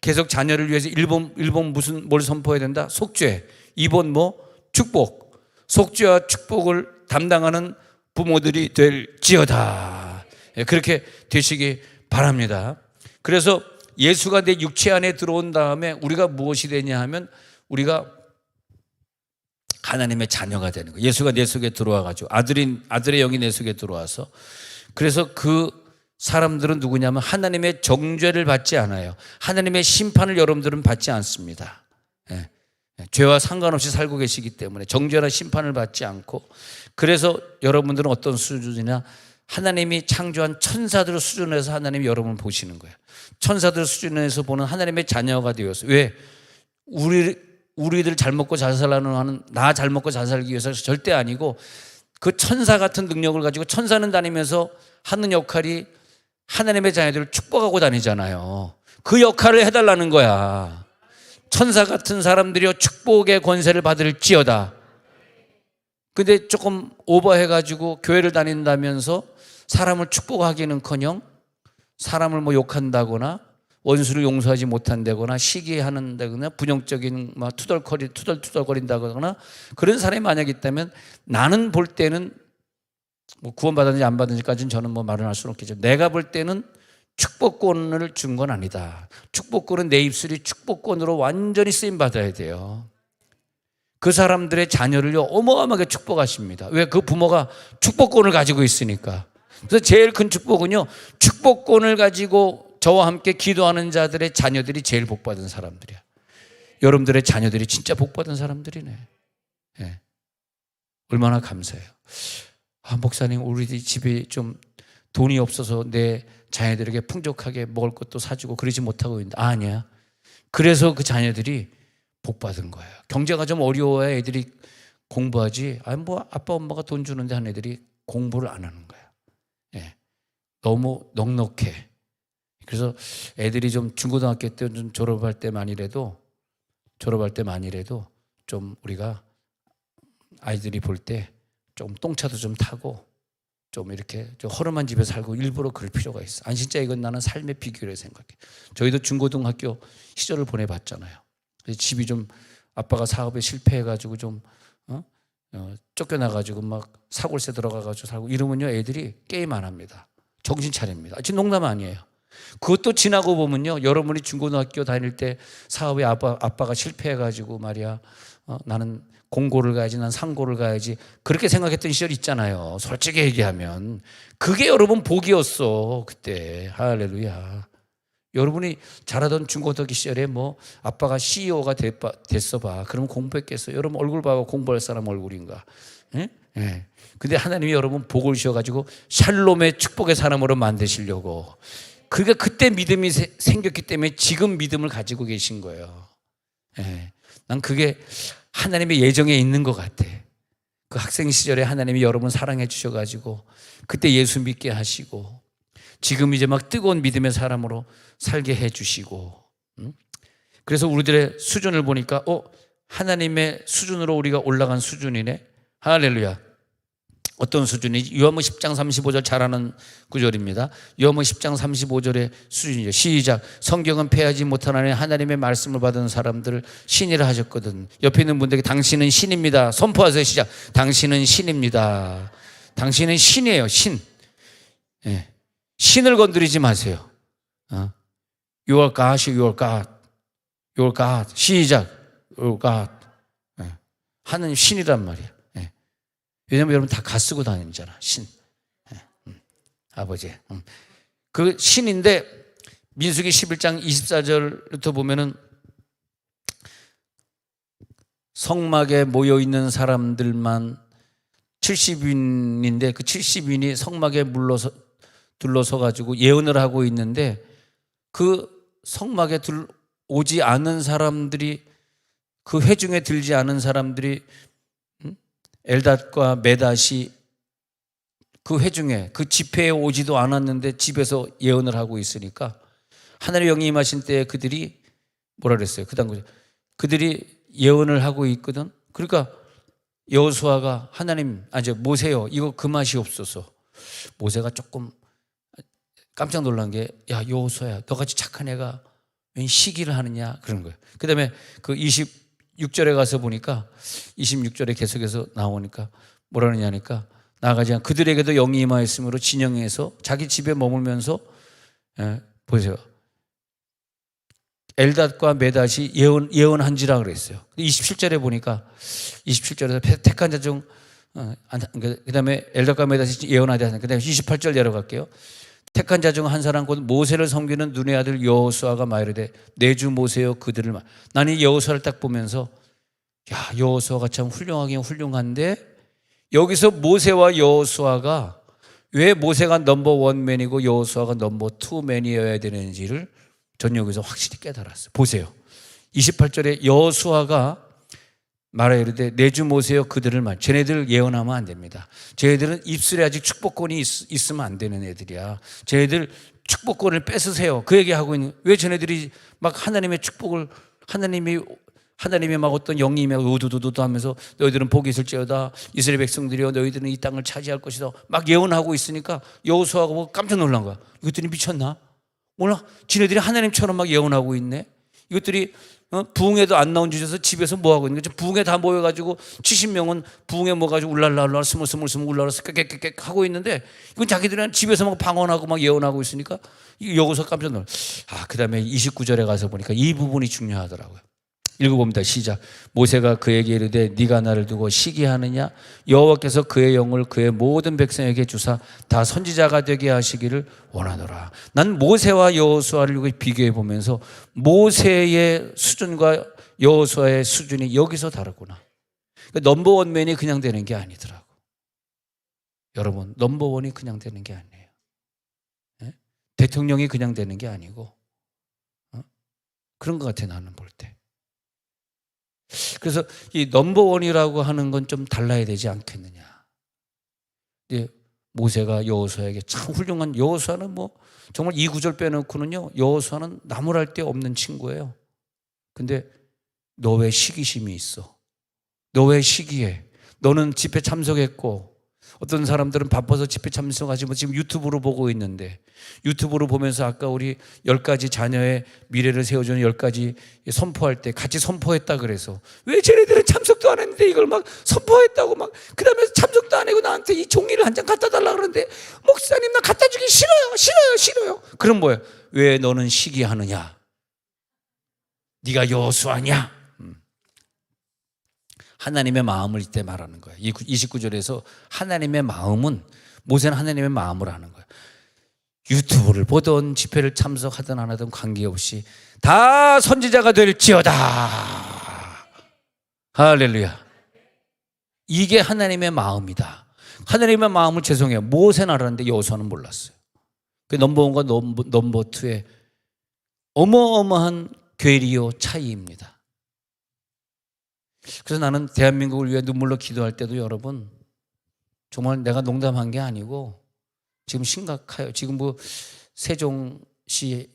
계속 자녀를 위해서 1번 뭘 선포해야 된다? 속죄. 2번 축복. 속죄와 축복을 담당하는 부모들이 될지어다. 네. 그렇게 되시기 바랍니다. 그래서 예수가 내 육체 안에 들어온 다음에 우리가 무엇이 되냐 하면 우리가 하나님의 자녀가 되는 거예요. 예수가 내 속에 들어와가지고 아들의 영이 내 속에 들어와서 그래서 그 사람들은 누구냐면 하나님의 정죄를 받지 않아요. 하나님의 심판을 여러분들은 받지 않습니다. 예. 죄와 상관없이 살고 계시기 때문에 정죄나 심판을 받지 않고 그래서 여러분들은 어떤 수준이냐 하나님이 창조한 천사들 수준에서 하나님이 여러분을 보시는 거예요. 천사들 수준에서 보는 하나님의 자녀가 되어서 왜? 우리들 잘 먹고 잘 살라는 하는 나 잘 먹고 잘 살기 위해서 절대 아니고 그 천사 같은 능력을 가지고 천사는 다니면서 하는 역할이 하나님의 자녀들을 축복하고 다니잖아요. 그 역할을 해달라는 거야. 천사 같은 사람들이여 축복의 권세를 받을지어다. 근데 조금 오버해가지고 교회를 다닌다면서 사람을 축복하기는커녕 사람을 욕한다거나 원수를 용서하지 못한다거나 시기한다거나 부정적인 투덜거린다거나 그런 사람이 만약 있다면 나는 볼 때는 구원받았는지 안 받았는지까지는 저는 말을 할 수는 없겠죠. 내가 볼 때는 축복권을 준 건 아니다. 축복권은 내 입술이 축복권으로 완전히 쓰임 받아야 돼요. 그 사람들의 자녀를요 어마어마하게 축복하십니다. 왜? 그 부모가 축복권을 가지고 있으니까. 그래서 제일 큰 축복은요 축복권을 가지고 저와 함께 기도하는 자들의 자녀들이 제일 복받은 사람들이야. 여러분들의 자녀들이 진짜 복받은 사람들이네. 네. 얼마나 감사해요. 목사님 우리 집에 좀 돈이 없어서 내 자녀들에게 풍족하게 먹을 것도 사주고 그러지 못하고 있는데 아니야. 그래서 그 자녀들이 복받은 거예요. 경제가 좀 어려워야 애들이 공부하지. 아빠 엄마가 돈 주는데 한 애들이 공부를 안 하는 거야. 예. 너무 넉넉해. 그래서 애들이 좀 중고등학교 때 좀 졸업할 때만이라도 좀 우리가 아이들이 볼 때 좀 똥차도 좀 타고 좀 이렇게 좀 허름한 집에 살고 일부러 그럴 필요가 있어. 아니 진짜 이건 나는 삶의 비결이라고 생각해. 저희도 중고등학교 시절을 보내봤잖아요. 집이 좀 아빠가 사업에 실패해가지고 좀 쫓겨나가지고 막 사골세 들어가가지고 살고 이러면요 애들이 게임 안 합니다. 정신 차립니다. 지금 농담 아니에요. 그것도 지나고 보면요 여러분이 중고등학교 다닐 때 사업에 아빠가 실패해가지고 말이야 나는 공고를 가야지, 난 상고를 가야지, 그렇게 생각했던 시절이 있잖아요. 솔직히 얘기하면 그게 여러분 복이었어 그때. 할렐루야. 여러분이 잘하던 중고등학교 시절에 뭐 아빠가 CEO가 됐어 봐. 그러면 공부했겠어? 여러분 얼굴 봐봐. 공부할 사람 얼굴인가? 예? 예. 근데 하나님이 여러분 복을 주셔가지고 샬롬의 축복의 사람으로 만드시려고. 그러니까 그때 믿음이 생겼기 때문에 지금 믿음을 가지고 계신 거예요. 예. 난 그게 하나님의 예정에 있는 것 같아. 그 학생 시절에 하나님이 여러분 사랑해 주셔가지고 그때 예수 믿게 하시고 지금 이제 막 뜨거운 믿음의 사람으로 살게 해 주시고. 그래서 우리들의 수준을 보니까 하나님의 수준으로 우리가 올라간 수준이네. 할렐루야. 어떤 수준이지? 요한복음 10장 35절 잘 아는 구절입니다. 요한복음 10장 35절의 수준이죠. 시작. 성경은 패하지 못하나니 하나님의 말씀을 받은 사람들을 신이라 하셨거든. 옆에 있는 분들에게 당신은 신입니다. 선포하세요. 시작. 당신은 신입니다. 당신은 신이에요. 신. 예. 신을 건드리지 마세요. You are God, you are God. You are God. 시작. You are God. 예. 하나님 신이란 말이야. 예. 왜냐하면 여러분 다 가 쓰고 다니잖아. 신. 예. 아버지. 그 신인데 민수기 11장 24절부터 보면은 성막에 모여있는 사람들만 70인인데 그 70인이 성막에 둘러서 가지고 예언을 하고 있는데 그 성막에 오지 않은 사람들이, 그 회중에 들지 않은 사람들이 엘닷과 메닷이 그 회중에, 그 집회에 오지도 않았는데 집에서 예언을 하고 있으니까 하나님의 영이 임하신 때에 그들이 뭐라 그랬어요? 그 다음 그들이 예언을 하고 있거든. 그러니까 여호수아가 하나님, 모세요, 이거 금하시옵소서. 모세가 조금 깜짝 놀란 게, 야 여호수아야, 너같이 착한 애가 웬 시기를 하느냐, 그런 거예요. 그 다음에 그 26절에 가서 보니까 26절에 계속해서 나오니까 뭐라 그러냐니까, 나아가지 그들에게도 영이 임하였으므로 진영에서 자기 집에 머물면서, 보세요, 엘닷과 메닷이 예언한지라 그랬어요. 27절에 보니까 27절에서 택한 자 중, 그 다음에 엘닷과 메닷이 예언하되 하는, 그 다음에 28절 내려갈게요. 택한 자 중 한 사람 곧 모세를 섬기는 눈의 아들 여호수아가 말하되 내 주 모세여 그들을 나는 이 여호수아를 딱 보면서, 야 여호수아가 참 훌륭하긴 훌륭한데 여기서 모세와 여호수아가 왜 모세가 넘버 원맨이고 여호수아가 넘버 투맨이어야 되는지를 전 여기서 확실히 깨달았어요. 보세요. 28절에 여호수아가 말하여 이르되 내 주 모세여 그들을 쟤네들 예언하면 안 됩니다. 쟤네들은 입술에 아직 축복권이 있으면 안 되는 애들이야. 쟤네들 축복권을 뺏으세요. 그 얘기하고 있는, 왜 쟤네들이 막 하나님의 축복을, 하나님의 막 어떤 영이 임하고 우두두두 하면서 너희들은 복이 있을지어다, 이스라엘 백성들이여 너희들은 이 땅을 차지할 것이다 막 예언하고 있으니까 여호수아가 뭐 깜짝 놀란 거야. 이것들이 미쳤나? 몰라, 지네들이 하나님처럼 막 예언하고 있네. 이것들이 부흥회도 안 나온 주셔서 집에서 뭐 하고 있는 거지? 부흥회 다 모여가지고 70명은 부흥회 모가지고 울랄라 스물스물 울랄라서 깨깨깨깨 하고 있는데 이건 자기들은 집에서 막 방언하고 막 예언하고 있으니까 여기서 깜짝 놀라. 그 다음에 29절에 가서 보니까 이 부분이 중요하더라고요. 읽어봅니다. 시작. 모세가 그에게 이르되 네가 나를 두고 시기하느냐? 여호와께서 그의 영을 그의 모든 백성에게 주사 다 선지자가 되게 하시기를 원하노라. 난 모세와 여호수아를 비교해 보면서 모세의 수준과 여호수아의 수준이 여기서 다르구나. 그러니까 넘버원맨이 그냥 되는 게 아니더라고. 여러분, 넘버원이 그냥 되는 게 아니에요. 네? 대통령이 그냥 되는 게 아니고, 그런 것 같아 나는 볼 때. 그래서 이 넘버원이라고 하는 건 좀 달라야 되지 않겠느냐. 모세가 여호수아에게 참 훌륭한, 여호수아는 뭐 정말 이 구절 빼놓고는요, 여호수아는 나무랄 데 없는 친구예요. 근데 너 왜 시기심이 있어? 너 왜 시기해? 너는 집회 참석했고, 어떤 사람들은 바빠서 집회 참석하지 뭐 지금 유튜브로 보고 있는데, 유튜브로 보면서 아까 우리 10가지 자녀의 미래를 세워주는 10가지 선포할 때 같이 선포했다 그래서, 왜 쟤네들은 참석도 안 했는데 이걸 막 선포했다고 막, 그 다음에 참석도 안 하고 나한테 이 종이를 한 장 갖다 달라 그러는데, 목사님 나 갖다 주기 싫어요. 그럼 뭐예요? 왜 너는 시기하느냐? 네가 여호수아냐? 하나님의 마음을 이때 말하는 거예요. 이 29절에서 하나님의 마음은, 모세는 하나님의 마음을 하는 거예요. 유튜브를 보던 집회를 참석하든 안 하든 관계없이 다 선지자가 될지어다. 할렐루야. 이게 하나님의 마음이다. 하나님의 마음을, 죄송해요, 모세는 알았는데 여호수아는 몰랐어요. 그 넘버 1과 넘버 2의 어마어마한 괴리요 차이입니다. 그래서 나는 대한민국을 위해 눈물로 기도할 때도 여러분, 정말 내가 농담한 게 아니고 지금 심각해요. 지금 뭐 세종시의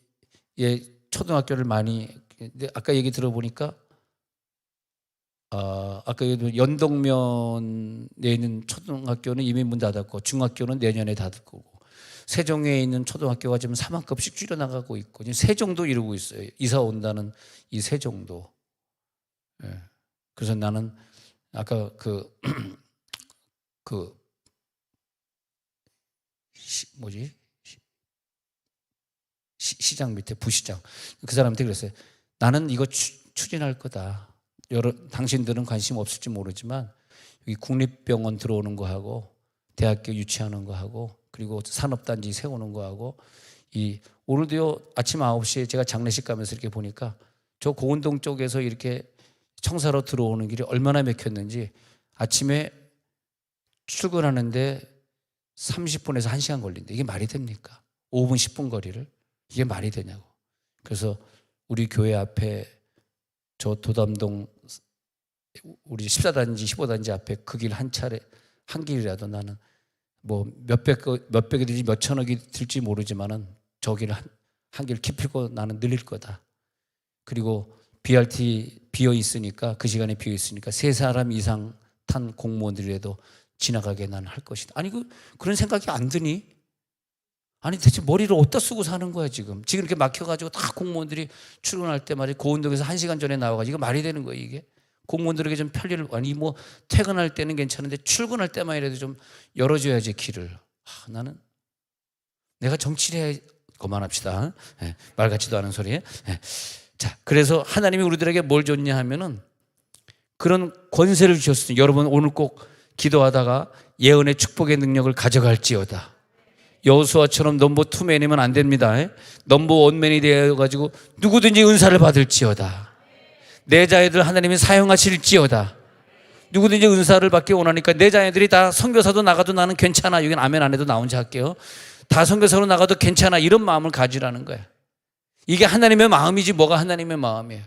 초등학교를 많이, 아까 얘기 들어보니까 아까 연동면에 있는 초등학교는 이미 문 닫았고 중학교는 내년에 닫을 거고, 세종에 있는 초등학교가 지금 3학급씩 줄여나가고 있고, 지금 세종도 이러고 있어요. 이사 온다는 이 세종도. 예. 그래서 나는 아까 시장 밑에 부시장, 그 사람한테 그랬어요. 나는 이거 추진할 거다. 당신들은 관심 없을지 모르지만 여기 국립병원 들어오는 거 하고 대학교 유치하는 거 하고 그리고 산업단지 세우는 거 하고, 오늘도요 아침 9시에 제가 장례식 가면서 이렇게 보니까 저 고운동 쪽에서 이렇게 청사로 들어오는 길이 얼마나 막혔는지, 아침에 출근하는데 30분에서 1시간 걸린대. 이게 말이 됩니까? 5분 10분 거리를 이게 말이 되냐고. 그래서 우리 교회 앞에 저 도담동 우리 14단지 15단지 앞에 그 길 한 차례, 한 길이라도 나는 뭐 몇백이 들지 몇천억이 들지 모르지만은 저 길을 한 길 기필고 나는 늘릴 거다. 그리고 BRT 비어 있으니까, 그 시간에 비어 있으니까 3사람 이상 탄 공무원들이라도 지나가게 나는 할 것이다. 아니 그런 생각이 안 드니? 아니 대체 머리를 어디다 쓰고 사는 거야 지금 이렇게 막혀가지고 다 공무원들이 출근할 때 말이야 고운동에서 1시간 전에 나와가지고, 이거 말이 되는 거예요 이게? 공무원들에게 좀 편리를, 아니 뭐 퇴근할 때는 괜찮은데 출근할 때만이라도 좀 열어줘야지 길을. 나는 내가 정치를 해야, 그만합시다. 네, 말 같지도 않은 소리. 네. 자, 그래서 하나님이 우리들에게 뭘 줬냐 하면은 그런 권세를 주셨으니, 여러분 오늘 꼭 기도하다가 예언의 축복의 능력을 가져갈지어다. 여호수아처럼 넘버 2맨이면 안 됩니다. 넘버 1맨이 되어가지고 누구든지 은사를 받을지어다. 내 자녀들 하나님이 사용하실지어다. 누구든지 은사를 받기 원하니까 내 자녀들이 다 선교사도 나가도 나는 괜찮아. 여긴 아멘 안 해도 나 혼자 할게요. 다 선교사로 나가도 괜찮아. 이런 마음을 가지라는 거야. 이게 하나님의 마음이지 뭐가 하나님의 마음이에요.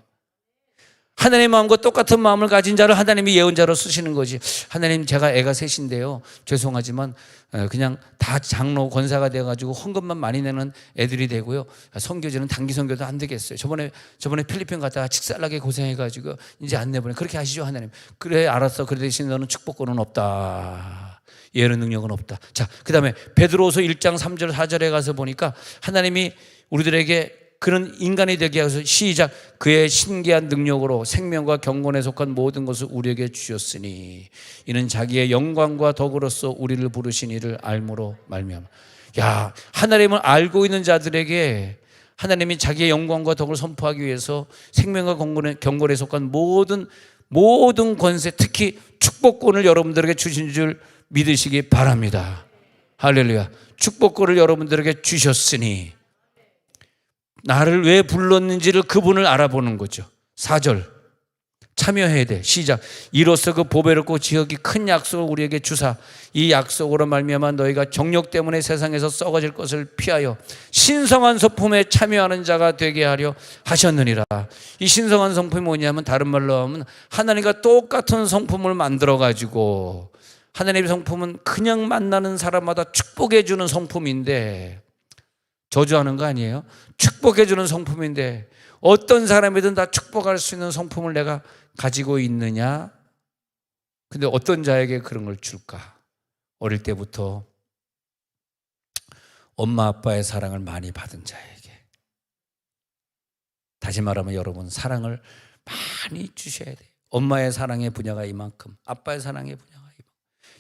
하나님의 마음과 똑같은 마음을 가진 자를 하나님이 예언자로 쓰시는 거지. 하나님, 제가 애가 셋인데요, 죄송하지만 그냥 다 장로 권사가 돼가지고 헌금만 많이 내는 애들이 되고요, 선교제는 단기 선교도 안 되겠어요. 저번에 필리핀 갔다가 직살나게 고생해가지고 이제 안 내보내. 그렇게 하시죠 하나님. 그래 알았어. 그 대신 너는 축복권은 없다. 예언 능력은 없다. 자, 그 다음에 베드로후서 1장 3절 4절에 가서 보니까 하나님이 우리들에게 그런 인간이 되게 하셔서, 시작, 그의 신기한 능력으로 생명과 경건에 속한 모든 것을 우리에게 주셨으니 이는 자기의 영광과 덕으로서 우리를 부르신 이를 알므로 말미암아. 야, 하나님을 알고 있는 자들에게 하나님이 자기의 영광과 덕을 선포하기 위해서 생명과 경건에 속한 모든 권세, 특히 축복권을 여러분들에게 주신 줄 믿으시기 바랍니다. 할렐루야. 축복권을 여러분들에게 주셨으니 나를 왜 불렀는지를 그분을 알아보는 거죠. 4절 참여해야 돼. 시작. 이로써 그 보배롭고 지극히 큰 약속을 우리에게 주사 이 약속으로 말미암아 너희가 정욕 때문에 세상에서 썩어질 것을 피하여 신성한 성품에 참여하는 자가 되게 하려 하셨느니라. 이 신성한 성품이 뭐냐면, 다른 말로 하면 하나님과 똑같은 성품을 만들어 가지고, 하나님의 성품은 그냥 만나는 사람마다 축복해 주는 성품인데, 저주하는 거 아니에요? 축복해 주는 성품인데 어떤 사람이든 다 축복할 수 있는 성품을 내가 가지고 있느냐? 근데 어떤 자에게 그런 걸 줄까? 어릴 때부터 엄마 아빠의 사랑을 많이 받은 자에게. 다시 말하면 여러분, 사랑을 많이 주셔야 돼요. 엄마의 사랑의 분야가 이만큼, 아빠의 사랑의 분야가 이만큼,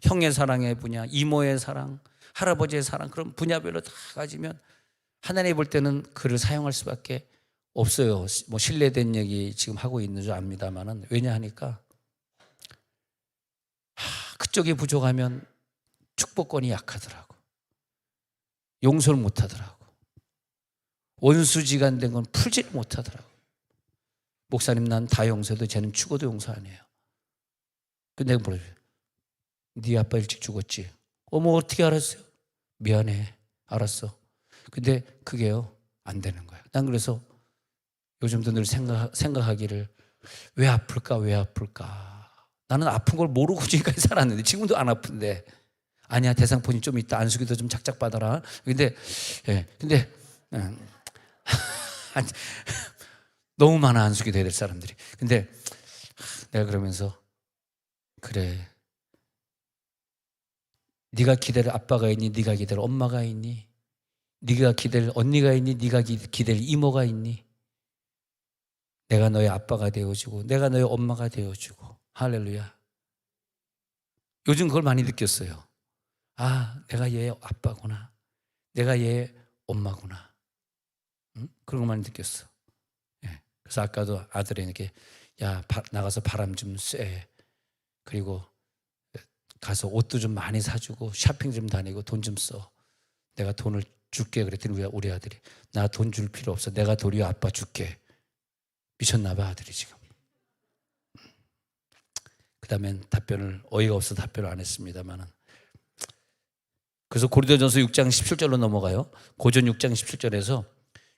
형의 사랑의 분야, 이모의 사랑, 할아버지의 사랑, 그런 분야별로 다 가지면 하나님 볼 때는 그를 사용할 수밖에 없어요. 뭐 신뢰된 얘기 지금 하고 있는 줄 압니다만은, 왜냐 하니까 그쪽이 부족하면 축복권이 약하더라고. 용서를 못하더라고. 원수지간 된 건 풀지를 못하더라고. 목사님, 난 다 용서해도 쟤는 죽어도 용서 안 해요. 근데 내가 뭐래? 네 아빠 일찍 죽었지. 어머, 어떻게 알았어요? 미안해, 알았어. 근데 그게요 안 되는 거야. 난 그래서 요즘도 늘 생각하기를, 왜 아플까, 왜 아플까. 나는 아픈 걸 모르고 지금까지 살았는데, 지금도 안 아픈데. 아니야, 대상폰이 좀 있다, 안수기도 좀 작작 받아라. 근데 너무 많아, 안수기도 해야 될 사람들이. 근데 내가 그러면서, 그래, 네가 기댈 아빠가 있니? 네가 기댈 엄마가 있니? 네가 기댈 언니가 있니? 네가 기댈 이모가 있니? 내가 너의 아빠가 되어주고 내가 너의 엄마가 되어주고. 할렐루야. 요즘 그걸 많이 느꼈어요. 아, 내가 얘의 아빠구나, 내가 얘의 엄마구나. 응? 그런 거 많이 느꼈어. 예. 그래서 아까도 아들에게, 야, 나가서 바람 좀 쐬. 그리고 가서 옷도 좀 많이 사주고 쇼핑 좀 다니고 돈 좀 써. 내가 돈을 줄게. 그랬더니 우리 아들이, 나 돈 줄 필요 없어, 내가 도리어 아빠 줄게. 미쳤나 봐, 아들이 지금. 그 다음엔 어이가 없어서 답변을 안 했습니다만은. 그래서 고린도전서 6장 17절로 넘어가요. 고전 6장 17절에서,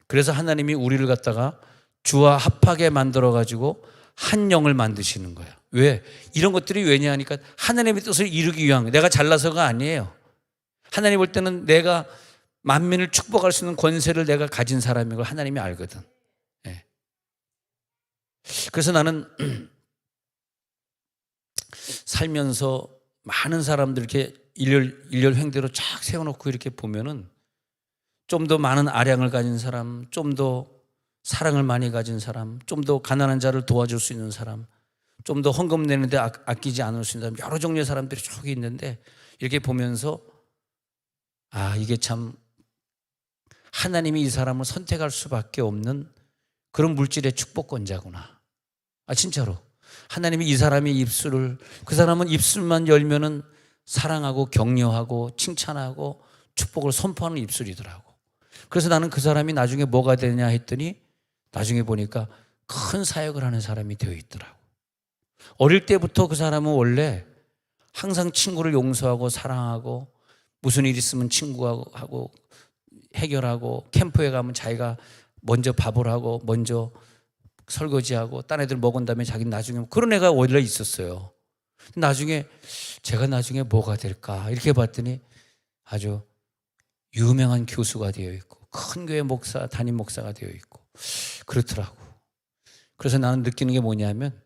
그래서 하나님이 우리를 갖다가 주와 합하게 만들어가지고 한 영을 만드시는 거예요. 왜? 이런 것들이 왜냐 하니까 하나님의 뜻을 이루기 위한, 내가 잘나서가 아니에요. 하나님 볼 때는 내가 만민을 축복할 수 있는 권세를 내가 가진 사람인 걸 하나님이 알거든. 예. 그래서 나는 살면서 많은 사람들 이렇게 일렬 횡대로 쫙 세워놓고 이렇게 보면은, 좀 더 많은 아량을 가진 사람, 좀 더 사랑을 많이 가진 사람, 좀 더 가난한 자를 도와줄 수 있는 사람, 좀 더 헌금 내는데 아끼지 않을 수 있는 사람, 여러 종류의 사람들이 쭉 있는데, 이렇게 보면서 아, 이게 참 하나님이 이 사람을 선택할 수밖에 없는 그런 물질의 축복권자구나. 아, 진짜로 하나님이 이 사람의 입술을, 그 사람은 입술만 열면은 사랑하고 격려하고 칭찬하고 축복을 선포하는 입술이더라고. 그래서 나는 그 사람이 나중에 뭐가 되냐 했더니, 나중에 보니까 큰 사역을 하는 사람이 되어 있더라고. 어릴 때부터 그 사람은 원래 항상 친구를 용서하고 사랑하고, 무슨 일 있으면 친구하고 해결하고, 캠프에 가면 자기가 먼저 밥을 하고 먼저 설거지하고 딴 애들 먹은 다음에 자기는 나중에, 그런 애가 원래 있었어요. 나중에 제가 나중에 뭐가 될까 이렇게 봤더니 아주 유명한 교수가 되어 있고 큰 교회 담임 목사가 되어 있고 그렇더라고. 그래서 나는 느끼는 게 뭐냐면,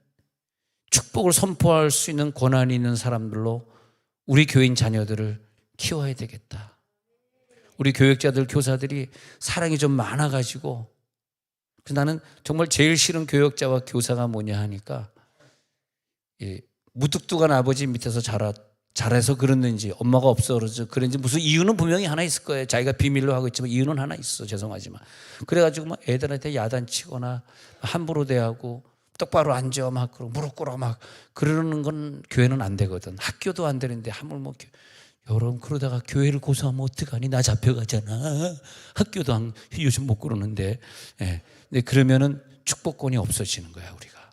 축복을 선포할 수 있는 권한이 있는 사람들로 우리 교인 자녀들을 키워야 되겠다. 우리 교육자들, 교사들이 사랑이 좀 많아가지고. 그래서 나는 정말 제일 싫은 교육자와 교사가 뭐냐 하니까, 무뚝뚝한 아버지 밑에서 잘해서 그랬는지, 엄마가 없어서 그런지, 무슨 이유는 분명히 하나 있을 거예요. 자기가 비밀로 하고 있지만 이유는 하나 있어, 죄송하지만. 그래가지고 막 애들한테 야단치거나 함부로 대하고, 똑바로 앉아 막 그러고 무릎 꿇어 막 그러는 건 교회는 안 되거든. 학교도 안 되는데 하물 뭐, 여러분 그러다가 교회를 고소하면 어떡하니? 나 잡혀가잖아. 학교도 요즘 못 그러는데. 예. 근데 그러면은 축복권이 없어지는 거야, 우리가.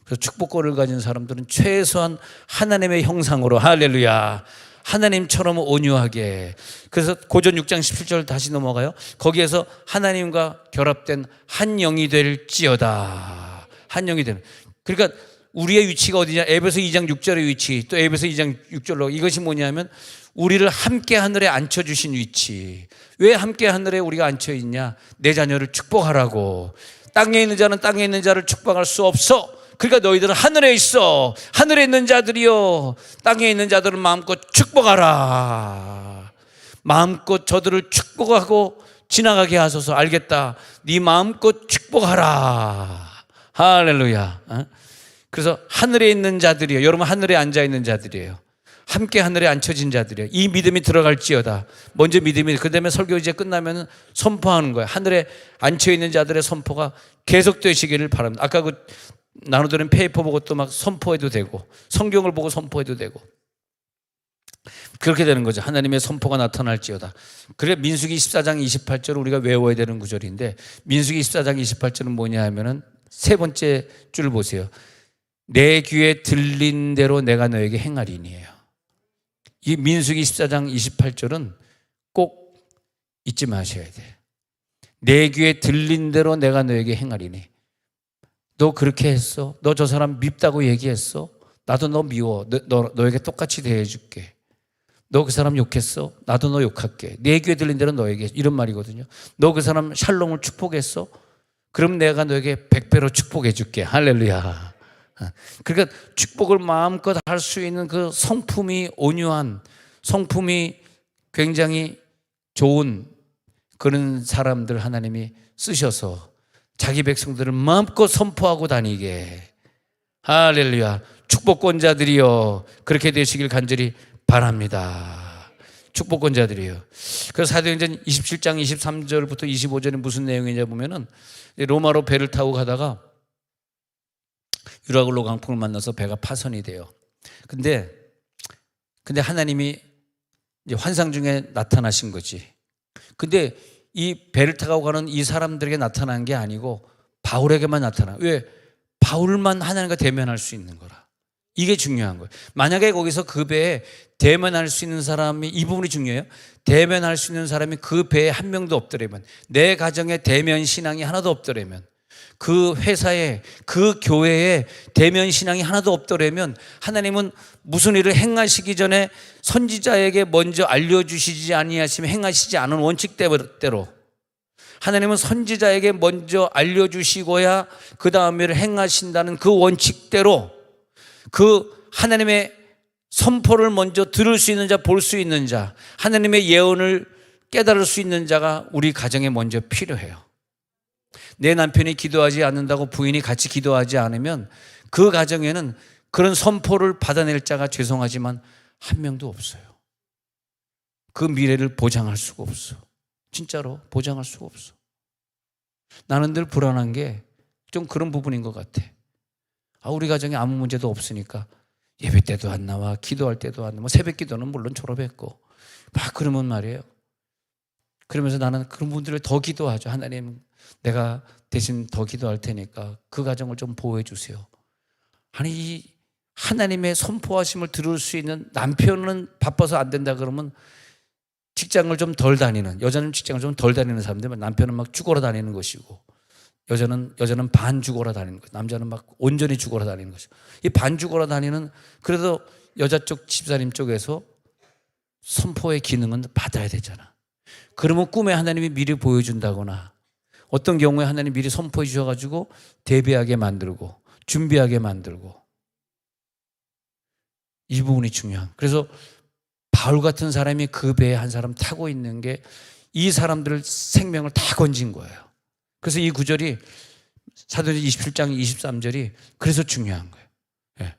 그래서 축복권을 가진 사람들은 최소한 하나님의 형상으로, 할렐루야, 하나님처럼 온유하게. 그래서 고전 6장 17절 다시 넘어가요. 거기에서 하나님과 결합된 한 영이 될지어다. 한 영이 되는. 그러니까 우리의 위치가 어디냐? 에베소 2장 6절의 위치, 또 에베소 2장 6절로, 이것이 뭐냐면 우리를 함께 하늘에 앉혀주신 위치. 왜 함께 하늘에 우리가 앉혀있냐? 내 자녀를 축복하라고. 땅에 있는 자는 땅에 있는 자를 축복할 수 없어. 그러니까 너희들은 하늘에 있어. 하늘에 있는 자들이요, 땅에 있는 자들은 마음껏 축복하라. 마음껏 저들을 축복하고 지나가게 하소서. 알겠다. 네 마음껏 축복하라. 할렐루야. 그래서 하늘에 있는 자들이에요. 여러분 하늘에 앉아있는 자들이에요. 함께 하늘에 앉혀진 자들이에요. 이 믿음이 들어갈지어다. 먼저 믿음이, 그 다음에 설교 이제 끝나면 선포하는 거예요. 하늘에 앉혀있는 자들의 선포가 계속되시기를 바랍니다. 아까 그 나누드린 페이퍼 보고 또 막 선포해도 되고, 성경을 보고 선포해도 되고, 그렇게 되는 거죠. 하나님의 선포가 나타날지어다. 그래 민수기 14장 28절을 우리가 외워야 되는 구절인데, 민수기 14장 28절은 뭐냐 하면은 세 번째 줄 보세요. 내 귀에 들린 대로 내가 너에게 행하리니에요. 이 민수기 14장 28절은 꼭 잊지 마셔야 돼. 내 귀에 들린 대로 내가 너에게 행하리니. 너 그렇게 했어? 너 저 사람 밉다고 얘기했어? 나도 너 미워. 너에게 똑같이 대해줄게. 너 그 사람 욕했어? 나도 너 욕할게. 내 귀에 들린 대로 너에게, 이런 말이거든요. 너 그 사람 샬롬을 축복했어? 그럼 내가 너에게 100배로 축복해 줄게. 할렐루야. 그러니까 축복을 마음껏 할 수 있는 그 성품이 온유한, 성품이 굉장히 좋은 그런 사람들 하나님이 쓰셔서 자기 백성들을 마음껏 선포하고 다니게. 할렐루야. 축복권자들이여 그렇게 되시길 간절히 바랍니다. 축복권자들이요. 그래서 사도행전 27장 23절부터 25절에 무슨 내용이냐 보면은 로마로 배를 타고 가다가 유라굴로 강풍을 만나서 배가 파손이 돼요. 근데 하나님이 이제 환상 중에 나타나신 거지. 근데 이 배를 타고 가는 이 사람들에게 나타난 게 아니고 바울에게만 나타나. 왜? 바울만 하나님과 대면할 수 있는 거라. 이게 중요한 거예요. 만약에 거기서 그 배에 대면할 수 있는 사람이, 이 부분이 중요해요. 대면할 수 있는 사람이 그 배에 한 명도 없더라면, 내 가정에 대면 신앙이 하나도 없더라면, 그 회사에, 그 교회에 대면 신앙이 하나도 없더라면 하나님은 무슨 일을 행하시기 전에 선지자에게 먼저 알려주시지 아니하시면 행하시지 않은 원칙대로 하나님은 선지자에게 먼저 알려주시고야 그 다음에를 행하신다는 그 원칙대로 그 하나님의 선포를 먼저 들을 수 있는 자, 볼 수 있는 자, 하나님의 예언을 깨달을 수 있는 자가 우리 가정에 먼저 필요해요. 내 남편이 기도하지 않는다고 부인이 같이 기도하지 않으면 그 가정에는 그런 선포를 받아낼 자가 죄송하지만 한 명도 없어요. 그 미래를 보장할 수가 없어. 진짜로 보장할 수가 없어. 나는 늘 불안한 게 좀 그런 부분인 것 같아. 우리 가정에 아무 문제도 없으니까 예배 때도 안 나와, 기도할 때도 안 나와, 새벽 기도는 물론 졸업했고 막 그러면 말이에요. 그러면서 나는 그런 분들을 더 기도하죠. 하나님, 내가 대신 더 기도할 테니까 그 가정을 좀 보호해 주세요. 아니, 이 하나님의 선포하심을 들을 수 있는, 남편은 바빠서 안 된다 그러면 직장을 좀 덜 다니는, 여자는 직장을 좀 덜 다니는 사람들, 남편은 막 죽어라 다니는 것이고, 여자는 반 죽어라 다니는 것, 남자는 막 온전히 죽어라 다니는 것이고, 이 반 죽어라 다니는, 그래도 여자 쪽 집사님 쪽에서 선포의 기능은 받아야 되잖아. 그러면 꿈에 하나님이 미리 보여준다거나, 어떤 경우에 하나님 미리 선포해 주셔가지고 대비하게 만들고 준비하게 만들고, 이 부분이 중요한. 그래서 바울 같은 사람이 그 배에 한 사람 타고 있는 게 이 사람들 생명을 다 건진 거예요. 그래서 이 구절이 사도행전 27장 23절이 그래서 중요한 거예요. 예.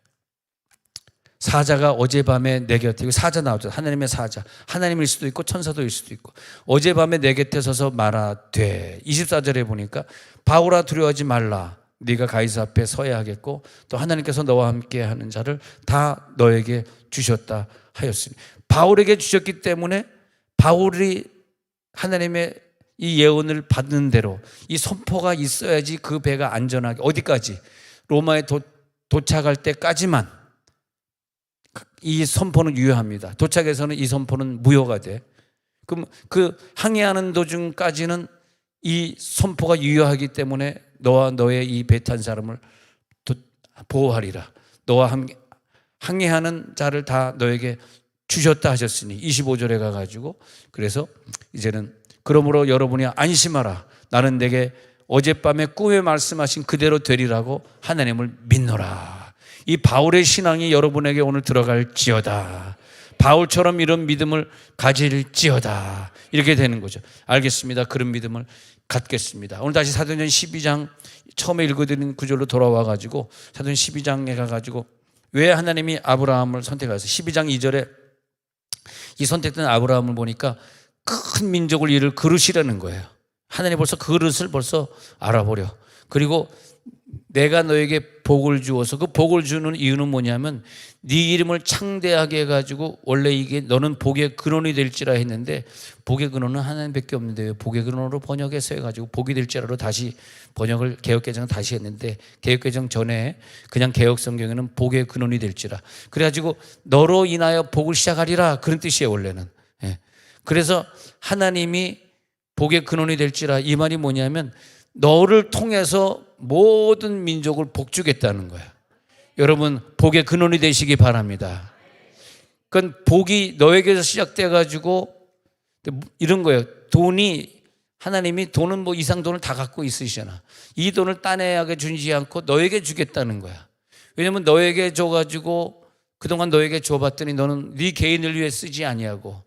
사자가 어젯밤에 내 곁에, 사자 나오죠. 하나님의 사자, 하나님일 수도 있고 천사도일 수도 있고, 어젯밤에 내 곁에 서서 말하되, 24절에 보니까 바울아 두려워하지 말라, 네가 가이사 앞에 서야 하겠고 또 하나님께서 너와 함께 하는 자를 다 너에게 주셨다 하였으니, 바울에게 주셨기 때문에 바울이 하나님의 이 예언을 받는 대로 이 선포가 있어야지 그 배가 안전하게, 어디까지? 로마에 도착할 때까지만 이 선포는 유효합니다. 도착해서는 이 선포는 무효가 돼. 그럼 그 항해하는 도중까지는 이 선포가 유효하기 때문에 너와 너의 이 배 탄 사람을 보호하리라. 너와 항해하는 자를 다 너에게 주셨다 하셨으니, 25절에 가가지고, 그래서 이제는 그러므로 여러분이 안심하라. 나는 내게 어젯밤에 꿈에 말씀하신 그대로 되리라고 하나님을 믿노라. 이 바울의 신앙이 여러분에게 오늘 들어갈지어다. 바울처럼 이런 믿음을 가질지어다. 이렇게 되는 거죠. 알겠습니다. 그런 믿음을 갖겠습니다. 오늘 다시 사도행전 12장 처음에 읽어드린 구절로 돌아와가지고 사도행전 12장에 가가지고 왜 하나님이 아브라함을 선택하셨어요? 12장 2절에 이 선택된 아브라함을 보니까 큰 민족을 이룰 그릇이라는 거예요. 하나님 벌써 그릇을 벌써 알아보려. 그리고 내가 너에게 복을 주어서, 그 복을 주는 이유는 뭐냐면 네 이름을 창대하게 해가지고, 원래 이게 너는 복의 근원이 될지라 했는데 복의 근원은 하나님밖에 없는데 왜 복의 근원으로 번역해서 해가지고 복이 될지라로 다시 번역을, 개역개정 다시 했는데, 개역개정 전에 그냥 개역성경에는 복의 근원이 될지라 그래가지고 너로 인하여 복을 시작하리라, 그런 뜻이에요 원래는. 예. 그래서 하나님이 복의 근원이 될지라, 이 말이 뭐냐면 너를 통해서 모든 민족을 복주겠다는 거야. 여러분, 복의 근원이 되시기 바랍니다. 그건 복이 너에게서 시작돼 가지고 이런 거예요. 돈이, 하나님이 돈은 뭐 이상 돈을 다 갖고 있으시잖아. 이 돈을 딴 애에게 주지 않고 너에게 주겠다는 거야. 왜냐면 너에게 줘가지고 그동안 너에게 줘봤더니 너는 네 개인을 위해 쓰지 아니하고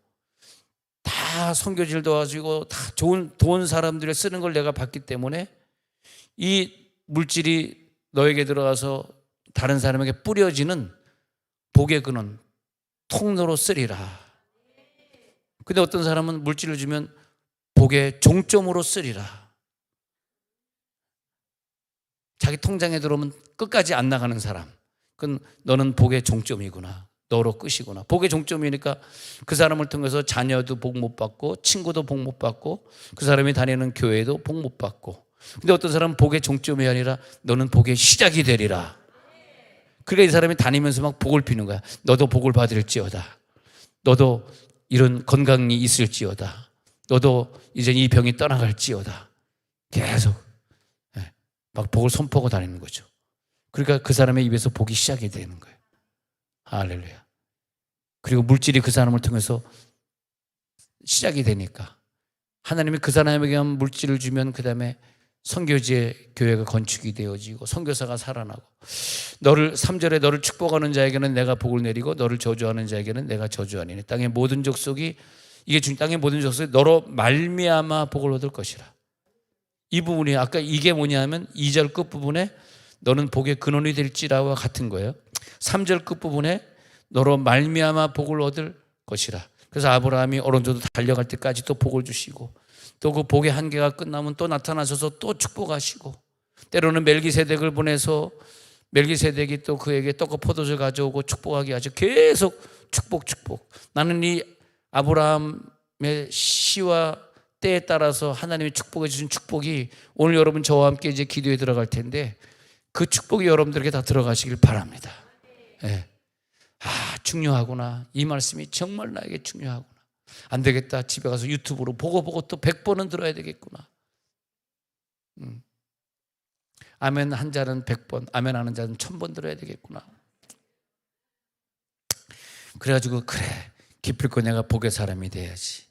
다 선교지를 도와주고 다 좋은 사람들을 쓰는 걸 내가 봤기 때문에 이 물질이 너에게 들어가서 다른 사람에게 뿌려지는 복의 근원, 통로로 쓰리라. 근데 어떤 사람은 물질을 주면 복의 종점으로 쓰리라. 자기 통장에 들어오면 끝까지 안 나가는 사람, 그건 너는 복의 종점이구나, 너로 끝이구나. 복의 종점이니까 그 사람을 통해서 자녀도 복 못 받고 친구도 복 못 받고 그 사람이 다니는 교회도 복 못 받고. 근데 어떤 사람은 복의 종점이 아니라 너는 복의 시작이 되리라. 그러니까 이 사람이 다니면서 막 복을 비는 거야. 너도 복을 받을지어다. 너도 이런 건강이 있을지어다. 너도 이제 이 병이 떠나갈지어다. 계속 막 복을 선포하고 다니는 거죠. 그러니까 그 사람의 입에서 복이 시작이 되는 거예요. 할렐루야. 그리고 물질이 그 사람을 통해서 시작이 되니까 하나님이 그 사람에게만 물질을 주면 그 다음에 선교지의 교회가 건축이 되어지고 선교사가 살아나고, 너를 3절에 너를 축복하는 자에게는 내가 복을 내리고 너를 저주하는 자에게는 내가 저주하니니 땅의 모든 족속이, 이게 땅의 모든 족속이 너로 말미암아 복을 얻을 것이라. 이 부분이 아까 이게 뭐냐면 2절 끝부분에 너는 복의 근원이 될지라와 같은 거예요. 3절 끝부분에 너로 말미암아 복을 얻을 것이라. 그래서 아브라함이 오른쪽으로 달려갈 때까지 또 복을 주시고, 또 그 복의 한계가 끝나면 또 나타나셔서 또 축복하시고, 때로는 멜기세덱을 보내서 멜기세덱이 또 그에게 떡과 포도주 가져오고 축복하게 하죠. 계속 축복. 나는 이 아브라함의 시와 때에 따라서 하나님이 축복해 주신 축복이 오늘 여러분 저와 함께 이제 기도에 들어갈 텐데 그 축복이 여러분들에게 다 들어가시길 바랍니다. 네. 중요하구나. 이 말씀이 정말 나에게 중요하구나. 안 되겠다. 집에 가서 유튜브로 보고 또 100번은 들어야 되겠구나. 아멘 한 자는 100번, 아멘 하는 자는 1000번 들어야 되겠구나. 그래가지고 그래, 기필코 내가 복의 사람이 돼야지.